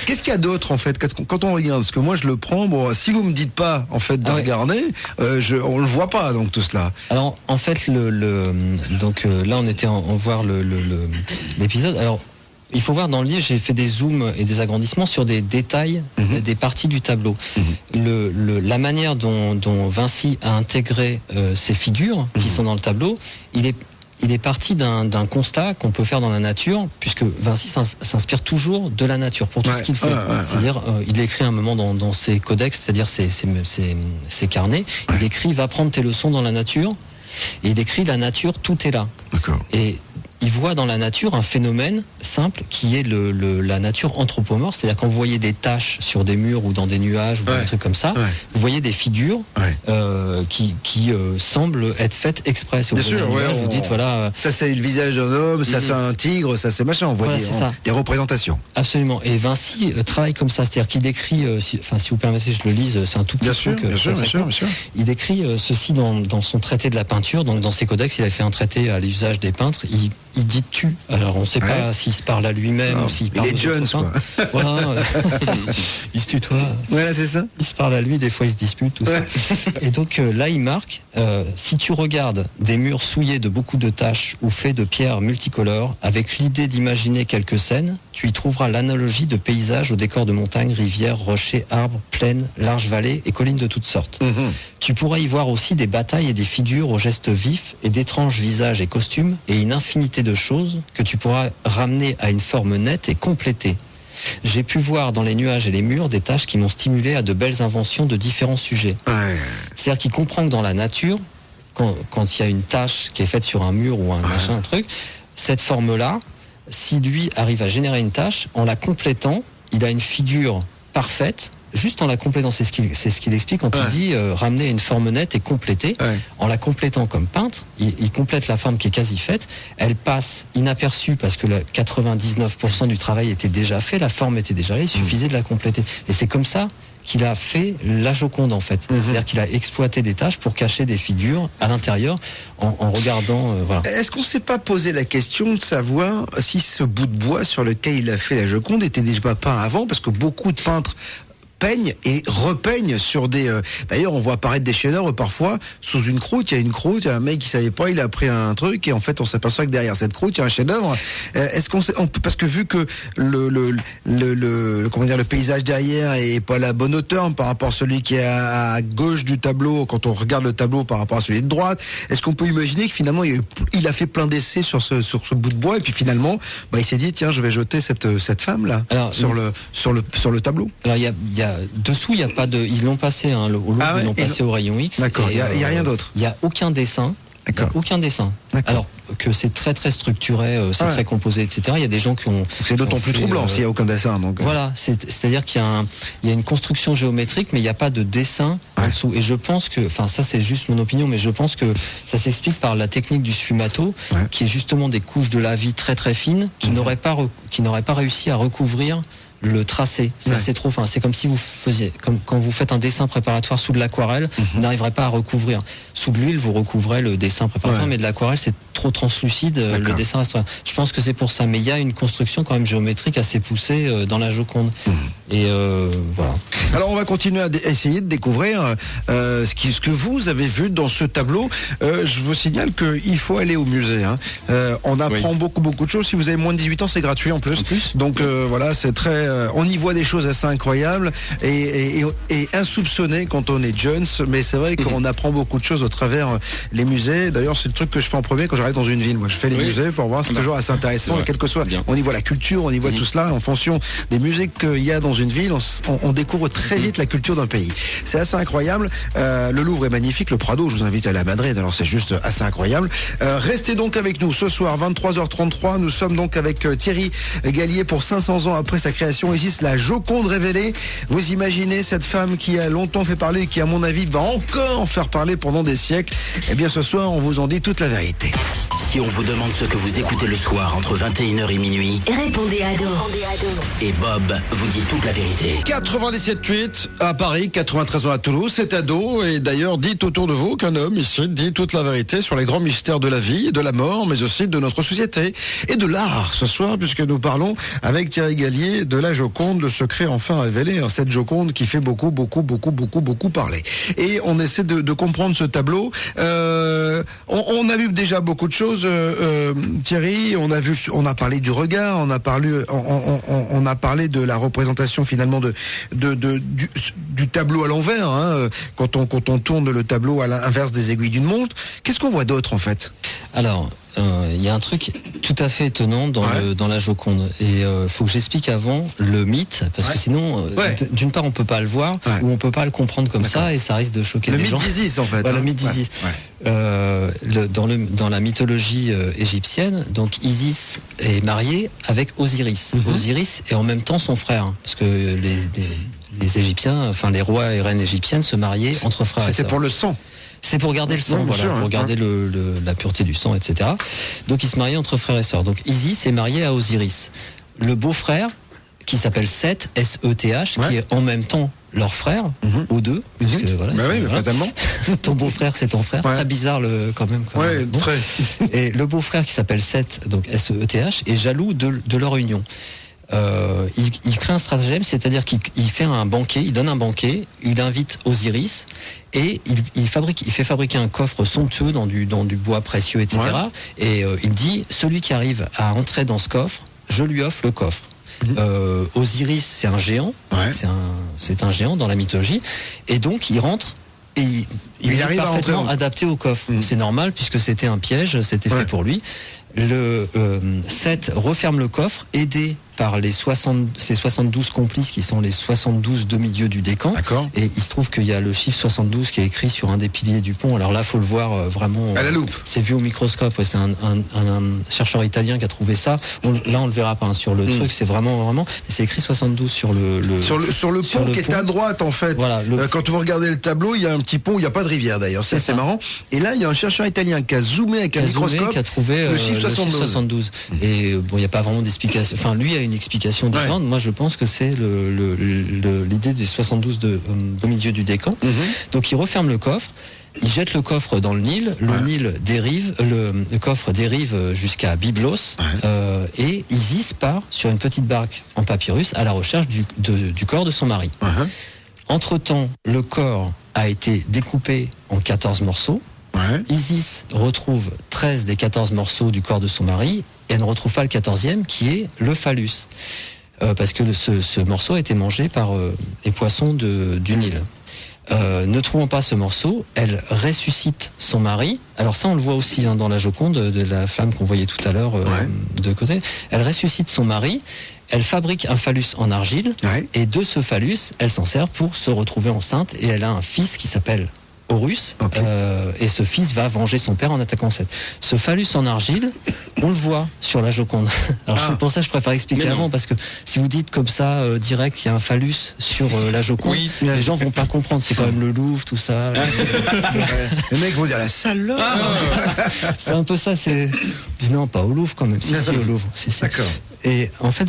Qu'est-ce qu'il y a d'autre en fait quand on regarde? Parce que moi je le prends. Bon, si vous me dites pas en fait de regarder, on le voit pas donc tout cela. Alors en fait donc là on était en voir l'épisode. Alors il faut voir dans le livre, j'ai fait des zooms et des agrandissements sur des détails des parties du tableau. La manière dont Vinci a intégré ces figures qui sont dans le tableau, il est parti d'un constat qu'on peut faire dans la nature, puisque Vinci s'inspire toujours de la nature pour tout ce qu'il fait. C'est-à-dire, il écrit un moment dans ses codex, c'est-à-dire ses carnets, il écrit « Va prendre tes leçons dans la nature », et il écrit « La nature, tout est là ». Et il voit dans la nature un phénomène simple qui est la nature anthropomorphe, c'est-à-dire quand vous voyez des taches sur des murs ou dans des nuages ou des trucs comme ça, vous voyez des figures qui semblent être faites exprès. Bien sûr, vous dites voilà. Ça c'est le visage d'un homme, ça c'est un tigre, ça c'est machin. On voit des représentations. Absolument. Et Vinci travaille comme ça, c'est-à-dire qu'il décrit, si vous permettez, je le lise, c'est un tout petit truc. Bien sûr. Il décrit ceci dans son traité de la peinture, donc dans ses codex, il a fait un traité à l'usage des peintres. Il dit tu. Alors on ne sait pas s'il se parle à lui-même ou s'il parle. Il est Jones, quoi. Voilà. Il se tutoie. Voilà, c'est ça. Il se parle à lui, des fois il se dispute, tout ça. Et donc là il marque, si tu regardes des murs souillés de beaucoup de taches ou faits de pierres multicolores, avec l'idée d'imaginer quelques scènes, tu y trouveras l'analogie de paysages au décor de montagnes, rivières, rochers, arbres, plaines, larges vallées et collines de toutes sortes. Tu pourras y voir aussi des batailles et des figures aux gestes vifs et d'étranges visages et costumes et une infinité de choses que tu pourras ramener à une forme nette et complétée. J'ai pu voir dans les nuages et les murs des tâches qui m'ont stimulé à de belles inventions de différents sujets. C'est-à-dire qu'il comprend que dans la nature, quand il y a une tâche qui est faite sur un mur ou un machin, un truc, cette forme-là, si lui arrive à générer une tâche, en la complétant, il a une figure parfaite, juste en la complétant. C'est ce qu'il explique quand il dit ramener une forme nette et compléter. En la complétant comme peintre, il complète la forme qui est quasi faite. Elle passe inaperçue parce que 99% du travail était déjà fait, la forme était déjà là, il suffisait de la compléter. Et c'est comme ça qu'il a fait la Joconde en fait. C'est-à-dire qu'il a exploité des tâches pour cacher des figures à l'intérieur en regardant... voilà. Est-ce qu'on ne s'est pas posé la question de savoir si ce bout de bois sur lequel il a fait la Joconde était déjà pas peint avant? Parce que beaucoup de peintres peignent et repeignent sur des... D'ailleurs, on voit apparaître des chefs-d'œuvre parfois sous une croûte. Il y a une croûte, il y a un mec qui savait pas, il a pris un truc et en fait, on s'aperçoit que derrière cette croûte, il y a un chef-d'œuvre. Est-ce qu'on sait, parce que vu que comment dire, le paysage derrière est pas à la bonne hauteur par rapport à celui qui est à gauche du tableau, quand on regarde le tableau par rapport à celui de droite, est-ce qu'on peut imaginer que finalement il a fait plein d'essais sur ce bout de bois et puis finalement, il s'est dit tiens, je vais jeter cette femme là sur le tableau. Alors il y a dessous, il y a pas de, ils l'ont passé au Louvre, ils l'ont passé au rayon X. D'accord. Il y a rien d'autre. Il y a aucun dessin. Aucun dessin. Alors que c'est très très structuré, c'est très composé, etc. Il y a des gens qui ont... C'est d'autant plus troublant s'il n'y a aucun dessin. Donc, voilà, c'est-à-dire qu'il y a une construction géométrique, mais il n'y a pas de dessin en dessous. Et je pense que, enfin ça c'est juste mon opinion, mais je pense que ça s'explique par la technique du sfumato, qui est justement des couches de lavis très très fines, qui n'auraient pas réussi à recouvrir le tracé. C'est assez trop fin. C'est comme si vous faisiez, comme quand vous faites un dessin préparatoire sous de l'aquarelle, vous n'arriverez pas à recouvrir. Sous de l'huile, vous recouvrez le dessin préparatoire, mais de l'aquarelle, c'est trop translucide, le dessin reste. Je pense que c'est pour ça. Mais il y a une construction quand même géométrique assez poussée dans la Joconde. Et voilà. Alors on va continuer à essayer de découvrir ce que vous avez vu dans ce tableau. Je vous signale qu'il faut aller au musée. On apprend beaucoup de choses. Si vous avez moins de 18 ans, c'est gratuit en plus. Donc voilà, c'est très... on y voit des choses assez incroyables et insoupçonnées quand on est jeune. Mais c'est vrai qu'on apprend beaucoup de choses au travers les musées. D'ailleurs, c'est le truc que je fais en premier quand j'arrive dans une ville. Moi, je fais les musées pour voir. C'est toujours assez intéressant. Quel que soit, on y voit la culture, on y voit tout cela. En fonction des musées qu'il y a dans une ville, on découvre très vite la culture d'un pays. C'est assez incroyable. Le Louvre est magnifique. Le Prado, je vous invite à aller à Madrid. Alors c'est juste assez incroyable. Restez donc avec nous ce soir, 23h33. Nous sommes donc avec Thierry Gallier pour 500 ans après sa création. Isis, la Joconde révélée. Vous imaginez cette femme qui a longtemps fait parler, qui à mon avis va encore faire parler pendant des siècles. Eh bien ce soir, on vous en dit toute la vérité. Si on vous demande ce que vous écoutez le soir entre 21h et minuit, Répondez Ado. et Bob vous dit toute la vérité. 97.8 à Paris, 93 ans à Toulouse, c'est Ado. Et d'ailleurs, dites autour de vous qu'un homme ici dit toute la vérité sur les grands mystères de la vie, de la mort, mais aussi de notre société et de l'art ce soir, puisque nous parlons avec Thierry Gallier de la Joconde, le secret enfin révélé, cette Joconde qui fait beaucoup parler. Et on essaie de comprendre ce tableau. On a vu déjà beaucoup de choses, Thierry. On a parlé du regard, on a parlé de la représentation finalement du tableau à l'envers, quand on tourne le tableau à l'inverse des aiguilles d'une montre. Qu'est-ce qu'on voit d'autre en fait? Alors, il y a un truc tout à fait étonnant dans la Joconde. Et faut que j'explique avant le mythe, parce que sinon, d'une part, on peut pas le voir, ou on peut pas le comprendre comme ça, et ça risque de choquer les gens. Le mythe d'Isis, en fait. Le mythe d'Isis. Dans la mythologie égyptienne, donc Isis est mariée avec Osiris. Osiris est en même temps son frère, parce que les Égyptiens, enfin les rois et reines égyptiennes se mariaient entre frères et sœurs. C'était pour le sang. C'est pour garder le sang, pour garder la pureté du sang, etc. Donc ils se mariaient entre frères et sœurs. Donc Isis est mariée à Osiris. Le beau-frère, qui s'appelle Seth, S-E-T-H, qui est en même temps leur frère, aux deux. Puisque, mais fatalement. Ton beau-frère, c'est ton frère. Très bizarre quand même. Très. Et le beau-frère qui s'appelle Seth, donc S-E-T-H, est jaloux de leur union. Il crée un stratagème, c'est-à-dire qu'il fait un banquet, il donne un banquet, il invite Osiris et il fait fabriquer un coffre somptueux dans du bois précieux, etc. Et il dit, celui qui arrive à entrer dans ce coffre, je lui offre le coffre. Osiris, c'est un géant. Ouais. C'est un géant dans la mythologie. Et donc, il rentre et il est arrive à parfaitement rentrer. adapté au coffre. C'est normal puisque c'était un piège, c'était fait pour lui. Seth referme le coffre, aidé par ces 72 complices qui sont les 72 demi-dieux du décan. D'accord. Et il se trouve qu'il y a le chiffre 72 qui est écrit sur un des piliers du pont. Alors là, faut le voir vraiment. À la loupe. C'est vu au microscope. Ouais, c'est un chercheur italien qui a trouvé ça. Là, on le verra pas hein, sur le truc. C'est vraiment. Mais c'est écrit 72 sur le sur le pont qui est à droite en fait. Voilà, Quand vous regardez le tableau, il y a un petit pont, il n'y a pas de rivière d'ailleurs. C'est assez marrant. Et là, il y a un chercheur italien qui a zoomé avec un microscope, qui a trouvé le chiffre 72. Et bon, il n'y a pas vraiment d'explication. Enfin, lui a une explication différente. Moi, je pense que c'est l'idée des 72 demi-dieux du décan. Donc, il referme le coffre. Il jette le coffre dans le Nil. Le Nil dérive, le coffre dérive jusqu'à Byblos. Et Isis part sur une petite barque en papyrus à la recherche du corps de son mari. Entre-temps, le corps a été découpé en 14 morceaux. Isis retrouve 13 des 14 morceaux du corps de son mari et elle ne retrouve pas le 14e qui est le phallus. Parce que ce morceau a été mangé par les poissons du Nil. Ne trouvant pas ce morceau, elle ressuscite son mari. Alors ça, on le voit aussi dans la Joconde, de la flamme qu'on voyait tout à l'heure de côté. Elle ressuscite son mari, elle fabrique un phallus en argile, et de ce phallus, elle s'en sert pour se retrouver enceinte, et elle a un fils qui s'appelle Horus, et ce fils va venger son père en attaquant Seth. Ce phallus en argile, on le voit sur la Joconde. Alors c'est pour ça que je préfère expliquer avant, parce que si vous dites comme ça direct, il y a un phallus sur la Joconde, les gens vont pas comprendre. C'est quand même le Louvre, tout ça. Les mecs vont dire la salle. C'est un peu ça. C'est dis non, pas au Louvre quand même. Si au Louvre. Si. D'accord. Et en fait,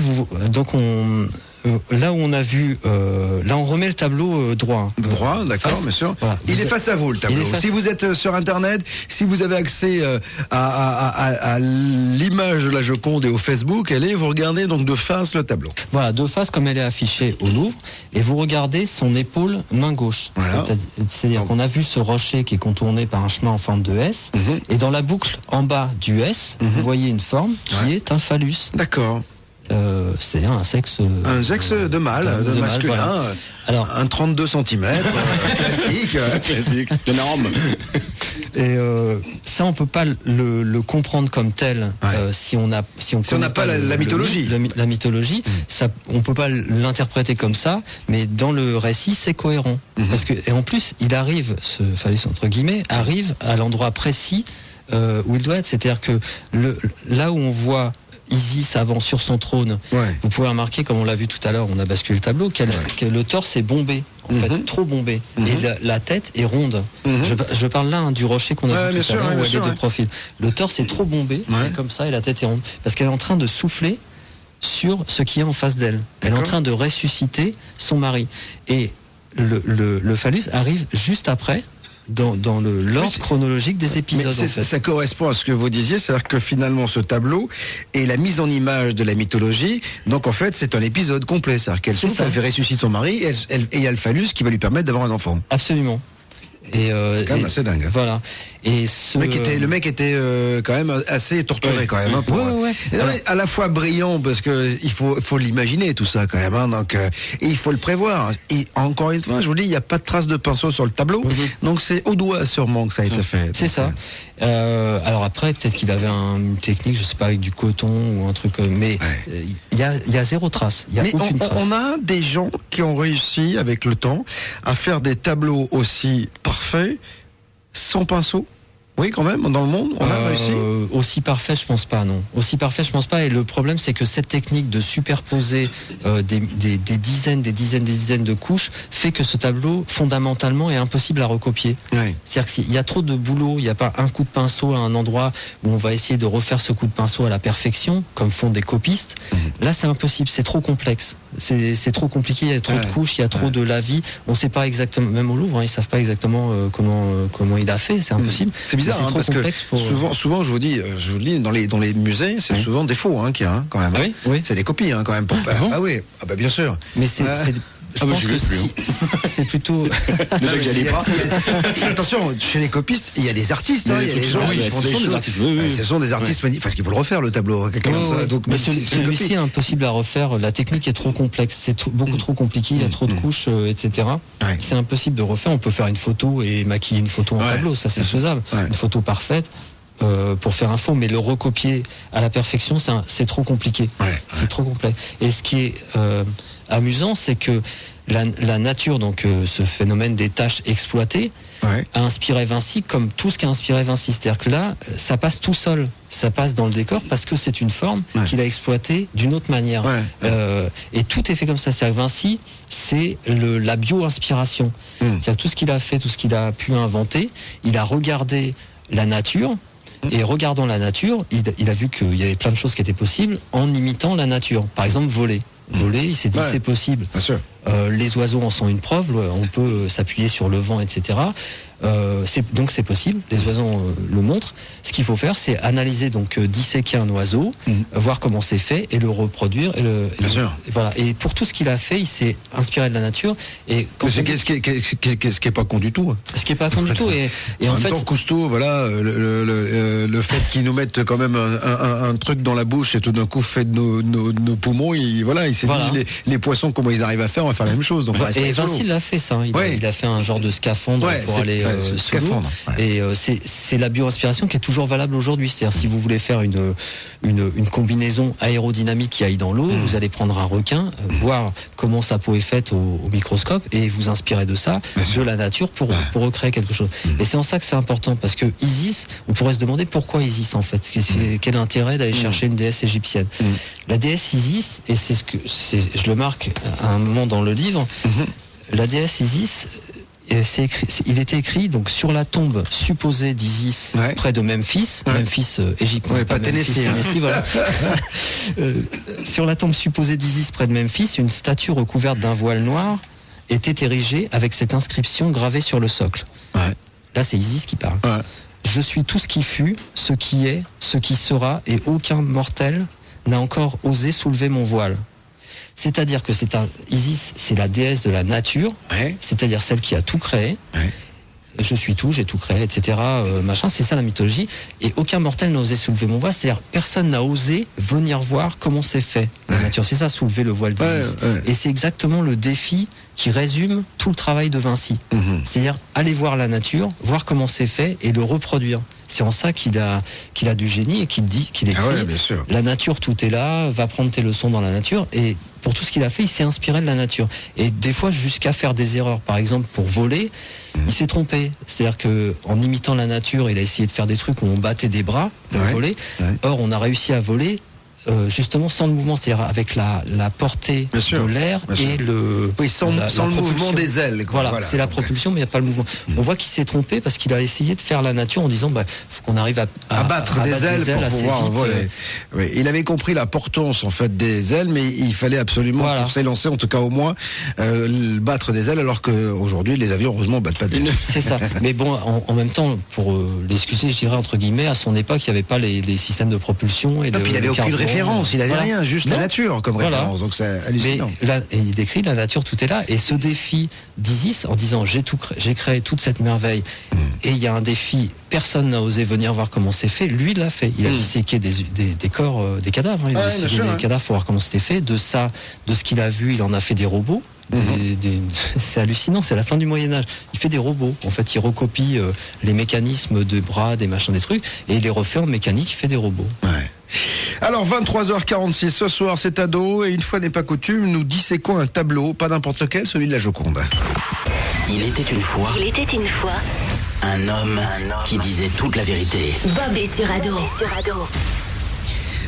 là où on a vu, là on remet le tableau droit. Droit, d'accord, bien sûr. Voilà. Il est face à vous le tableau. Si vous êtes sur internet, si vous avez accès à l'image de la Joconde et au Facebook, vous regardez donc de face le tableau. Voilà, de face comme elle est affichée au Louvre, et vous regardez son épaule main gauche. Voilà. C'est-à-dire qu'on a vu ce rocher qui est contourné par un chemin en forme de S, et dans la boucle en bas du S, vous voyez une forme qui est un phallus. D'accord. C'est-à-dire un sexe de mâle, de masculin. Voilà. Alors, un 32 cm, classique. De norme. Et ça, on peut pas le comprendre comme tel si on n'a pas la mythologie. La mythologie, ça, on peut pas l'interpréter comme ça, mais dans le récit, c'est cohérent. Parce que, et en plus, il arrive, ce phallus entre guillemets, arrive à l'endroit précis où il doit être. C'est-à-dire que là où on voit Isis avant sur son trône, vous pouvez remarquer, comme on l'a vu tout à l'heure, on a basculé le tableau, que le torse est bombé, en fait, trop bombé, et la tête est ronde. Je parle là du rocher qu'on a vu tout à l'heure, où elle est de profil. Le torse est trop bombé, et comme ça, et la tête est ronde, parce qu'elle est en train de souffler sur ce qui est en face d'elle. Elle est en train de ressusciter son mari. Et le phallus arrive juste après, dans l'ordre chronologique des épisodes. Ça correspond à ce que vous disiez, c'est-à-dire que finalement ce tableau est la mise en image de la mythologie, donc en fait c'est un épisode complet, c'est-à-dire qu'elle souffre, elle fait ressusciter son mari, et il y a le phallus qui va lui permettre d'avoir un enfant. Absolument. C'est quand même assez dingue. Voilà. Et le mec était quand même assez torturé quand même. À la fois brillant parce que il faut l'imaginer tout ça quand même. Donc et il faut le prévoir. Et encore une fois, je vous dis, il n'y a pas de trace de pinceau sur le tableau. Donc c'est au doigt sûrement que ça a été fait. C'est ça. Alors après, peut-être qu'il avait une technique, je sais pas, avec du coton ou un truc. Mais il y a zéro trace. Il y a aucune trace. On a des gens qui ont réussi avec le temps à faire des tableaux aussi parfaits sans pinceau. Oui, quand même, dans le monde, on a réussi. Aussi parfait, je pense pas, non. Aussi parfait, je pense pas. Et le problème, c'est que cette technique de superposer des dizaines de couches fait que ce tableau, fondamentalement, est impossible à recopier. C'est-à-dire qu'il y a trop de boulot, il n'y a pas un coup de pinceau à un endroit où on va essayer de refaire ce coup de pinceau à la perfection, comme font des copistes. Là, c'est impossible, c'est trop complexe. C'est trop compliqué, il y a trop de couches, il y a trop de lavis. On ne sait pas exactement, même au Louvre, ils savent pas exactement comment il a fait, c'est impossible. C'est bizarre, parce que souvent, je vous dis, dans les musées, c'est souvent des faux qu'il y a quand même. Oui. C'est des copies quand même. Bien sûr. Mais Je pense que c'est plutôt... Déjà que j'allais pas. Attention, chez les copistes, il y a des artistes, il y a des gens qui font des choses. Ce sont des artistes magnifiques, parce qu'ils veulent refaire le tableau, quelqu'un comme ça. Donc, mais celui-ci est impossible à refaire, la technique est trop complexe, c'est beaucoup trop compliqué, il y a trop de couches, etc. C'est impossible de refaire, on peut faire une photo et maquiller une photo en tableau, ça c'est faisable. Une photo parfaite. Pour faire un faux, mais le recopier à la perfection, c'est trop compliqué. C'est trop complexe. Et ce qui est amusant, c'est que la nature, donc ce phénomène des tâches exploitées, a inspiré Vinci comme tout ce qu'a inspiré Vinci. C'est-à-dire que là, ça passe tout seul. Ça passe dans le décor parce que c'est une forme qu'il a exploitée d'une autre manière. Et tout est fait comme ça. C'est-à-dire que Vinci, c'est la bio-inspiration. C'est-à-dire que tout ce qu'il a fait, tout ce qu'il a pu inventer, il a regardé la nature. Et regardant la nature, il a vu qu'il y avait plein de choses qui étaient possibles en imitant la nature. Par exemple, voler. Voler, il s'est dit c'est possible. Bien sûr. Les oiseaux en sont une preuve, on peut s'appuyer sur le vent, etc. Donc c'est possible, les oiseaux le montrent. Ce qu'il faut faire, c'est analyser, donc disséquer un oiseau, voir comment c'est fait et le reproduire. Bien sûr. Voilà. Et pour tout ce qu'il a fait, il s'est inspiré de la nature. Et ce qui est pas con du tout. Ce qui est pas con du tout. Et en fait, temps, Cousteau, voilà, le fait qu'ils nous mettent quand même un truc dans la bouche et tout d'un coup fait de nos poumons, il s'est dit les poissons, comment ils arrivent à faire, on va faire la même chose. Donc, et Vinci l'a fait ça. Il a fait un genre de scaphandre pour aller sous l'eau. Et c'est la bio-inspiration qui est toujours valable aujourd'hui. C'est-à-dire si vous voulez faire une combinaison aérodynamique qui aille dans l'eau, vous allez prendre un requin, voir comment sa peau est faite au microscope et vous inspirer de ça, de la nature pour recréer quelque chose. Et c'est en ça que c'est important parce que Isis, on pourrait se demander pourquoi Isis en fait. Quel intérêt d'aller chercher une déesse égyptienne. La déesse Isis, et je le marque à un moment dans le livre, la déesse Isis, il était écrit donc sur la tombe supposée d'Isis près de Memphis, Memphis, Égypte, pas Tennessee, voilà. Sur la tombe supposée d'Isis près de Memphis, une statue recouverte d'un voile noir était érigée avec cette inscription gravée sur le socle. Là, c'est Isis qui parle. Je suis tout ce qui fut, ce qui est, ce qui sera, et aucun mortel n'a encore osé soulever mon voile. C'est-à-dire que Isis, c'est la déesse de la nature, c'est-à-dire celle qui a tout créé. Je suis tout, j'ai tout créé, etc. Machin, c'est ça la mythologie. Et aucun mortel n'a osé soulever mon voile, c'est-à-dire personne n'a osé venir voir comment c'est fait la nature. C'est ça, soulever le voile d'Isis. Et c'est exactement le défi qui résume tout le travail de Vinci. C'est-à-dire aller voir la nature, voir comment c'est fait et le reproduire. C'est en ça qu'il a du génie et qu'il écrit la nature, tout est là, va prendre tes leçons dans la nature. Et pour tout ce qu'il a fait, il s'est inspiré de la nature. Et des fois, jusqu'à faire des erreurs. Par exemple, pour voler, il s'est trompé. C'est-à-dire qu'en imitant la nature, il a essayé de faire des trucs où on battait des bras pour voler. Or, on a réussi à voler justement sans le mouvement, c'est-à-dire avec la portée de l'air et sans le mouvement des ailes. Voilà, c'est la propulsion, mais il n'y a pas le mouvement. On voit qu'il s'est trompé parce qu'il a essayé de faire la nature en disant faut qu'on arrive à battre des ailes pour pouvoir voler. Il avait compris l'importance en fait des ailes, mais il fallait absolument pour s'élancer, en tout cas au moins, battre des ailes, alors qu'aujourd'hui les avions heureusement battent pas des ailes. C'est ça. Mais bon, en même temps, pour l'excuser, je dirais entre guillemets, à son époque, il n'y avait pas les systèmes de propulsion et puis il avait aucune référence, il avait rien, juste la nature comme référence, donc c'est hallucinant. Mais là, il décrit la nature, tout est là, et ce défi d'Isis en disant j'ai créé toute cette merveille, et il y a un défi, personne n'a osé venir voir comment c'est fait, lui il l'a fait, il a disséqué des corps, des cadavres, il a disséqué des cadavres pour voir comment c'était fait, de ce qu'il a vu, il en a fait des robots. C'est hallucinant, c'est la fin du Moyen-Âge. Il fait des robots, en fait, il recopie les mécanismes de bras, des machins, des trucs, et il les refait en mécanique, il fait des robots. Alors 23h46 ce soir, c'est Ado, et une fois n'est pas coutume, nous disséquons un tableau, pas n'importe lequel, celui de la Joconde. Il était une fois un homme qui disait toute la vérité. Bob est sur Ado.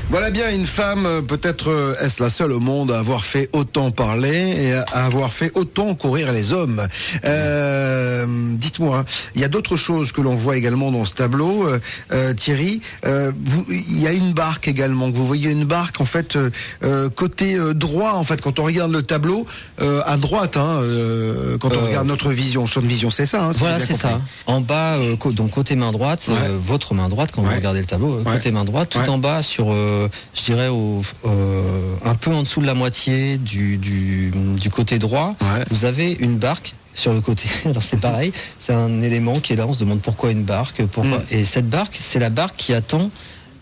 Voilà bien une femme, peut-être est-ce la seule au monde à avoir fait autant parler et à avoir fait autant courir les hommes. Dites-moi, il y a d'autres choses que l'on voit également dans ce tableau, Thierry. Il y a une barque également, que vous voyez une barque en fait côté droit, en fait, quand on regarde le tableau, à droite, quand on regarde notre vision, champ de vision, c'est ça. Voilà, c'est ça. En bas, donc côté main droite, votre main droite, quand vous regardez le tableau, côté main droite, tout en bas sur je dirais, un peu en dessous de la moitié du côté droit, vous avez une barque sur le côté. Alors c'est pareil, c'est un élément qui est là, on se demande pourquoi une barque, et cette barque, c'est la barque qui attend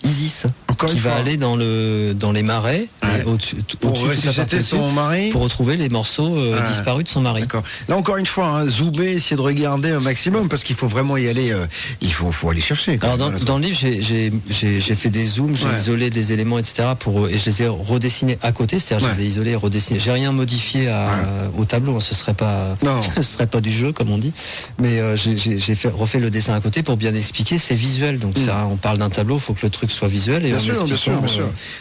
Isis, qui va aller dans les marais, pour ressusciter son mari, pour retrouver les morceaux disparus de son mari. D'accord. Là encore une fois, zoomer, essayer de regarder un maximum, parce qu'il faut vraiment y aller, il faut aller chercher. Alors dans le livre, j'ai fait des zooms, j'ai isolé des éléments, etc. et je les ai redessinés à côté, c'est-à-dire je les ai isolés et redessinés. J'ai rien modifié au tableau, ce serait pas du jeu comme on dit, mais j'ai refait le dessin à côté pour bien expliquer. C'est visuel, donc ça, on parle d'un tableau, il faut que le truc soit visuel. Et bien sûr.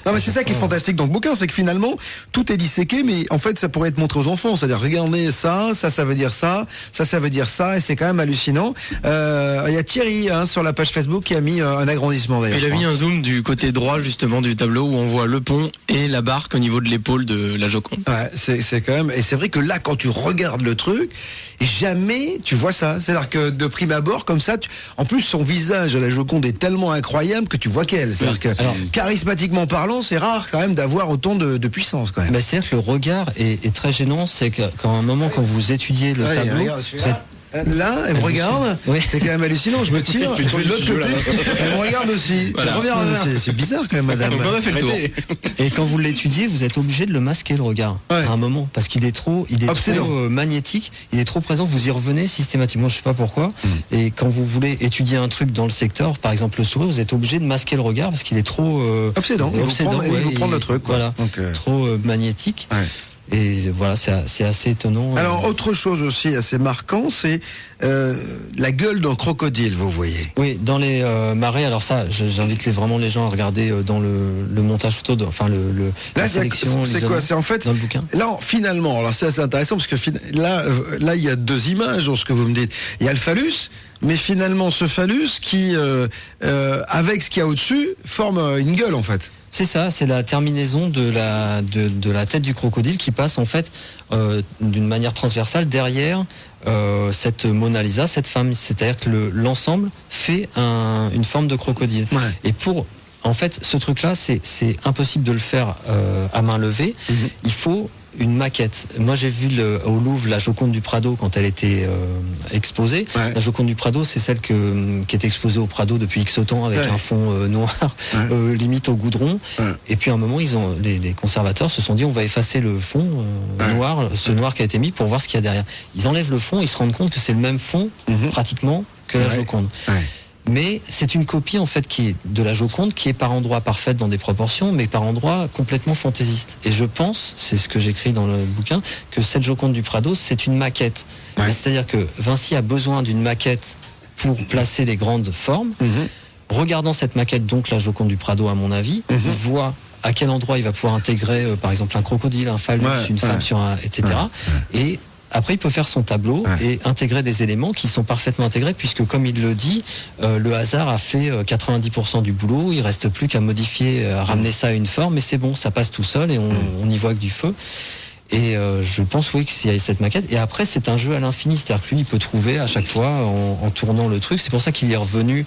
Non, mais c'est ça qui est fantastique dans le bouquin, c'est que finalement tout est disséqué, mais en fait ça pourrait être montré aux enfants, c'est-à-dire regardez ça veut dire ça veut dire ça, et c'est quand même hallucinant. Il y a Thierry sur la page Facebook qui a mis un agrandissement d'ailleurs. Il a mis un zoom du côté droit justement du tableau où on voit le pont et la barque au niveau de l'épaule de la Joconde. Ouais, c'est quand même, et c'est vrai que là quand tu regardes le truc, jamais tu vois ça. C'est-à-dire que de prime abord comme ça, en plus son visage à la Joconde est tellement incroyable que tu vois qu'elle. C'est-à-dire que charismatiquement parlant, c'est rare quand même d'avoir autant de puissance quand même. Mais c'est-à-dire que le regard est très gênant, c'est qu'à un moment quand vous étudiez le tableau, regarde, là, elle me regarde, c'est quand même hallucinant, je me tire, je vais de l'autre côté, elle me regarde aussi. Voilà. C'est bizarre quand même, madame. Donc on a fait le tour. Et quand vous l'étudiez, vous êtes obligé de le masquer le regard à un moment, parce qu'il est trop magnétique, il est trop présent, vous y revenez systématiquement, je sais pas pourquoi. Et quand vous voulez étudier un truc dans le secteur, par exemple le sourire, vous êtes obligé de masquer le regard parce qu'il est trop obsédant, il vous prendre le truc. Voilà, trop magnétique. Et voilà, c'est assez étonnant. Alors, autre chose aussi assez marquant, c'est la gueule d'un crocodile, vous voyez. Oui, dans les marais, alors ça, j'invite vraiment les gens à regarder dans le montage photo, la sélection. C'est quoi? C'est en fait, dans le bouquin. Là, finalement, alors c'est assez intéressant, parce que là, il y a deux images dans ce que vous me dites. Il y a le phallus, mais finalement, ce phallus qui, avec ce qu'il y a au-dessus, forme une gueule, en fait. C'est ça, c'est la terminaison de la tête du crocodile qui passe en fait d'une manière transversale derrière cette Mona Lisa, cette femme. C'est-à-dire que l'ensemble fait une forme de crocodile. Et en fait, ce truc-là, c'est impossible de le faire à main levée. Il faut une maquette. Moi, j'ai vu au Louvre la Joconde du Prado quand elle était exposée. La Joconde du Prado, c'est celle qui est exposée au Prado depuis X temps avec un fond noir, limite au goudron. Et puis à un moment, les conservateurs se sont dit, on va effacer le fond noir, ce noir qui a été mis pour voir ce qu'il y a derrière. Ils enlèvent le fond, ils se rendent compte que c'est le même fond pratiquement que la Joconde. Mais c'est une copie en fait qui est de la Joconde, qui est par endroits parfaite dans des proportions, mais par endroits complètement fantaisiste. Et je pense, c'est ce que j'écris dans le bouquin, que cette Joconde du Prado, c'est une maquette. C'est-à-dire que Vinci a besoin d'une maquette pour placer les grandes formes. Regardant cette maquette, donc la Joconde du Prado, à mon avis, il voit à quel endroit il va pouvoir intégrer, par exemple, un crocodile, un phallus, une femme sur etc. Et après, il peut faire son tableau et intégrer des éléments qui sont parfaitement intégrés, puisque comme il le dit, le hasard a fait 90% du boulot, il reste plus qu'à modifier, à ramener ça à une forme, et c'est bon, ça passe tout seul et on y voit que du feu. Et je pense qu'il y a cette maquette. Et après, c'est un jeu à l'infini, c'est-à-dire que lui, il peut trouver à chaque fois en tournant le truc. C'est pour ça qu'il est revenu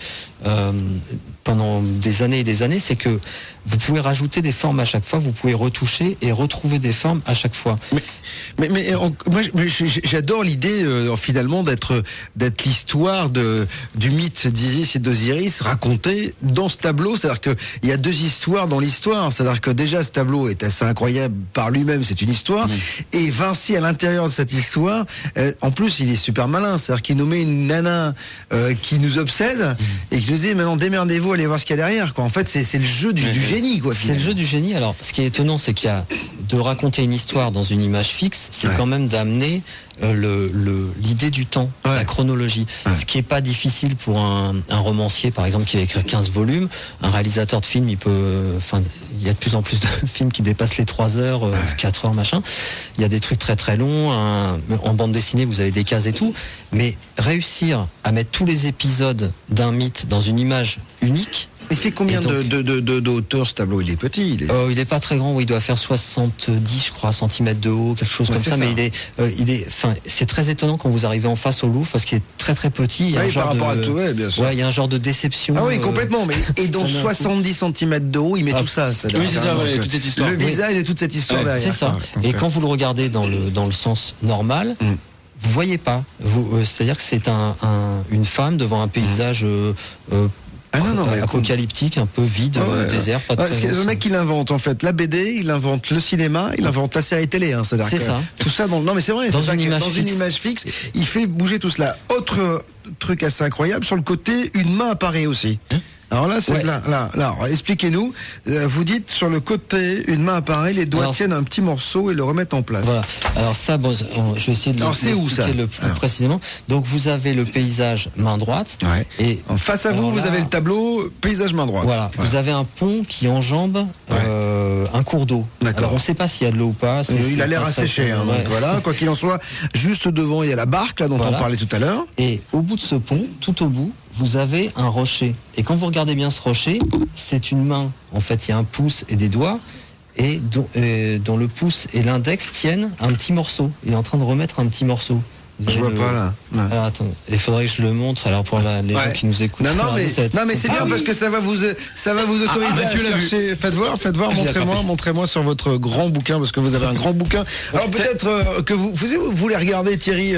pendant des années et des années. C'est que vous pouvez rajouter des formes à chaque fois, vous pouvez retoucher et retrouver des formes à chaque fois. Mais moi, j'adore l'idée finalement d'être l'histoire du mythe d'Isis et d'Osiris raconté dans ce tableau. C'est-à-dire qu'il y a deux histoires dans l'histoire. C'est-à-dire que déjà, ce tableau est assez incroyable par lui-même, c'est une histoire. Et Vinci, à l'intérieur de cette histoire, en plus, il est super malin. C'est-à-dire qu'il nous met une nana qui nous obsède et qui nous dit, maintenant démerdez-vous, allez voir ce qu'il y a derrière. En fait, c'est le jeu du génie. C'est le jeu du génie. Alors, ce qui est étonnant, c'est qu'il y a de raconter une histoire dans une image fixe, c'est quand même d'amener l'idée du temps, la chronologie. Ce qui est pas difficile pour un romancier, par exemple, qui va écrire 15 volumes. Un réalisateur de film, il y a de plus en plus de films qui dépassent les 3 heures, 4 heures, machin. Il y a des trucs très très longs. En bande dessinée, vous avez des cases et tout. Mais réussir à mettre tous les épisodes d'un mythe dans une image unique, Il fait combien Et donc- de hauteur ce tableau? Il est petit. Il est pas très grand, oui, il doit faire 70, je crois, centimètres de haut, quelque chose Ouais, comme c'est ça, ça. mais c'est très étonnant quand vous arrivez en face au Louvre parce qu'il est très très petit. Il y a Oui, un genre par rapport de, à tout, ouais, bien sûr. il y a un genre de déception. Ah oui, complètement. Mais, et dans ça met un 70 cm de haut, il met tout ça. C'est-à-dire, Oui, c'est ça, donc, voilà, toute cette histoire. Le Oui. visage et toute cette histoire Ouais, derrière. C'est ça. Donc, Et quand vous le regardez dans le sens normal, vous voyez pas. C'est-à-dire que c'est une femme devant un paysage Ah non, mais apocalyptique, un peu vide, ouais. désert, pas de Ouais, parce que présence. le mec, il invente en fait la BD, il invente le cinéma, il invente la série télé. C'est-à-dire C'est que ça. tout ça dans. Non, mais c'est vrai. Dans c'est pas une que- image dans une fixe. image fixe, il fait bouger tout cela. Autre truc assez incroyable, sur le côté, une main apparaît aussi. Alors là, c'est Ouais. là. Alors, expliquez-nous. Vous dites sur le côté, une main apparaît, les doigts Alors, tiennent un petit morceau et le remettent en place. Voilà. Alors ça, bon, je vais essayer de Alors, c'est où, l'expliquer ça le plus Alors. précisément. Donc vous avez le paysage main droite. Ouais. Et En face à vous, alors vous là, avez le tableau paysage main droite. Voilà, vous avez un pont qui enjambe un cours d'eau. D'accord. Alors on ne sait pas s'il y a de l'eau ou pas. Il a l'air asséché, hein, donc Ouais. voilà. Quoi qu'il en soit, juste devant, il y a la barque là dont Voilà. on parlait tout à l'heure. Et au bout de ce pont, tout au bout, vous avez un rocher. Et quand vous regardez bien ce rocher, c'est une main. En fait, il y a un pouce et des doigts. Et dont le pouce et l'index tiennent un petit morceau. Il est en train de remettre un petit morceau. Vous Je avez vois le- pas là. Ouais. Alors attends, il faudrait que je le montre. Alors pour les gens Ouais. qui nous écoutent. Non, ça va être mais c'est bien compliqué. parce que ça va vous autoriser à Mathieu l'a vu. chercher. Faites voir, montrez-moi sur votre grand bouquin parce que vous avez un grand bouquin. Alors peut-être que vous voulez regarder Thierry,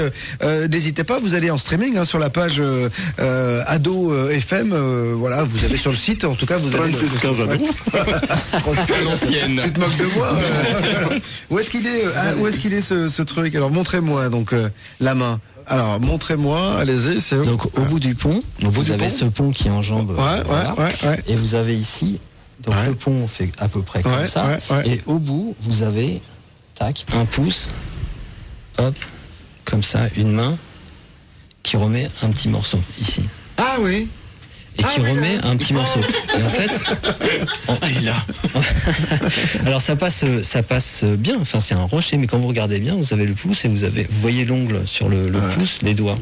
n'hésitez pas, vous allez en streaming sur la page Ado FM. Voilà, vous avez sur le site. En tout cas, vous avez. 36-15 Ado. À l'ancienne. Tu te moques de moi. Où est-ce qu'il est ce truc? Alors montrez-moi donc la main. Alors montrez-moi, allez-y. C'est Donc au bout du pont, Au bout vous du avez pont. ce pont qui enjambe. Ouais. Et vous avez ici, donc Ouais. le pont fait à peu près Ouais, comme ça. ouais. Et au bout, vous avez, tac, un pouce, hop, comme ça, une main qui remet un petit morceau ici. Ah oui. Et qui remet un petit morceau. Et en fait, alors ça passe bien. Enfin, c'est un rocher, mais quand vous regardez bien, vous avez le pouce et vous voyez l'ongle sur le pouce, les doigts,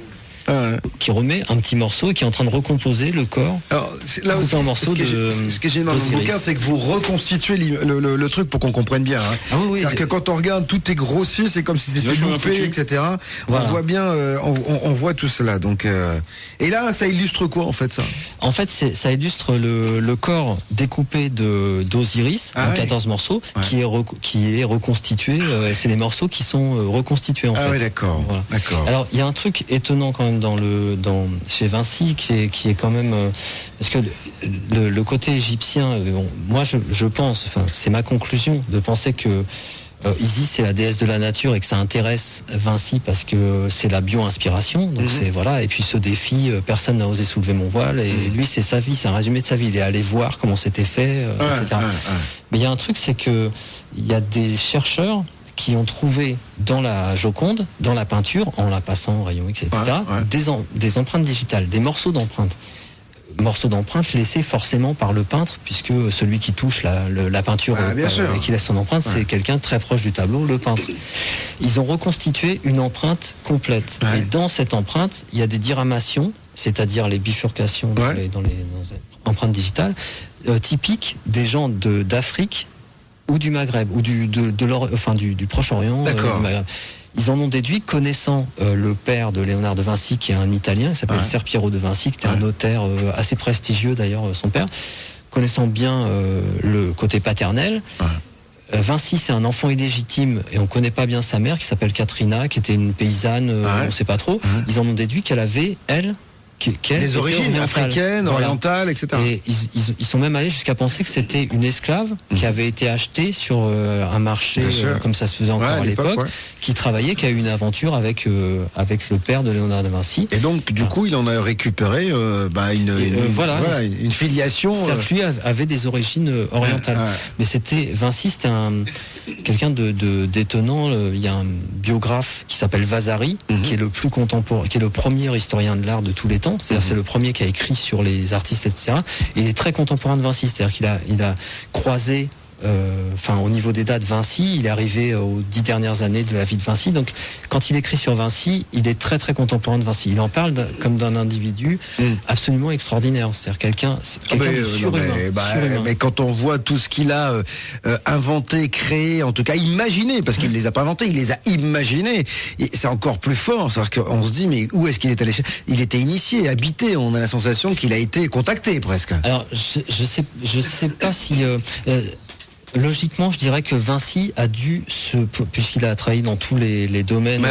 qui remet un petit morceau et qui est en train de recomposer le corps. Alors, là Couper aussi, un morceau ce que j'ai dans le d'Osiris. bouquin, c'est que vous reconstituez le truc pour qu'on comprenne bien. Ah oui, C'est-à-dire que quand on regarde, tout est grossi, c'est comme si c'était vachement loupé, foutu. etc. Voilà. On voit bien, on voit tout cela. Donc, et là, ça illustre quoi en fait ça? En fait, ça illustre le corps découpé d'Osiris Ah en ouais. 14 morceaux, qui est reconstitué. C'est les morceaux qui sont reconstitués en Ah fait. oui, d'accord. Voilà. D'accord. Alors, il y a un truc étonnant quand même chez Vinci qui est quand même parce que le côté égyptien. Moi, je pense, enfin, c'est ma conclusion de penser que Isis c'est la déesse de la nature et que ça intéresse Vinci parce que c'est la bio-inspiration. Donc c'est voilà. Et puis ce défi, personne n'a osé soulever mon voile. Et lui, c'est sa vie, c'est un résumé de sa vie. Il est allé voir comment c'était fait, etc. Mais il y a un truc, c'est que il y a des chercheurs qui ont trouvé dans la Joconde, dans la peinture, en la passant en rayon X, etc., des empreintes digitales, des morceaux d'empreintes. Morceaux d'empreintes laissés forcément par le peintre, puisque celui qui touche la peinture bien sûr. et qui laisse son empreinte, c'est quelqu'un de très proche du tableau, le peintre. Ils ont reconstitué une empreinte complète. Ouais. Et dans cette empreinte, il y a des diramations, c'est-à-dire les bifurcations dans les empreintes digitales, typiques des gens d'Afrique ou du Maghreb, ou du Proche-Orient. D'accord. Du Maghreb. Ils en ont déduit, connaissant le père de Léonard de Vinci, qui est un Italien, qui s'appelle Ser Piero de Vinci, qui était un notaire assez prestigieux d'ailleurs, son père, connaissant bien le côté paternel. Vinci, c'est un enfant illégitime et on connaît pas bien sa mère, qui s'appelle Katrina, qui était une paysanne, on sait pas trop. Ils en ont déduit qu'elle avait, qu'elle Des était origines orientale. africaines, Voilà. orientales, etc. Et ils sont même allés jusqu'à penser que c'était une esclave qui avait été achetée sur un marché, Bien sûr. comme ça se faisait encore Ouais, à l'époque, ouais. qui travaillait, qui a eu une aventure avec le père de Léonard de Vinci. Et donc, du coup, il en a récupéré une filiation. C'est-à-dire que lui avait des origines orientales. Mais Vinci, c'était quelqu'un d'étonnant. Il y a un biographe qui s'appelle Vasari, qui est le plus contemporain, qui est le premier historien de l'art de tous les temps. C'est-à-dire c'est le premier qui a écrit sur les artistes, etc. Et il est très contemporain de Vinci. C'est-à-dire qu'il a croisé enfin au niveau des dates, Vinci, il est arrivé aux 10 dernières années de la vie de Vinci. Donc quand il écrit sur Vinci, il est très très contemporain de Vinci. Il en parle comme d'un individu absolument extraordinaire. C'est-à-dire quelqu'un de surhumain. Mais quand on voit tout ce qu'il a inventé, créé, en tout cas imaginé, parce qu'il les a pas inventés, il les a imaginés. Et c'est encore plus fort. C'est-à-dire qu'on se dit, mais où est-ce qu'il est allé? Il était initié, habité. On a la sensation qu'il a été contacté presque. Alors je sais pas si logiquement, je dirais que Vinci a dû puisqu'il a travaillé dans tous les domaines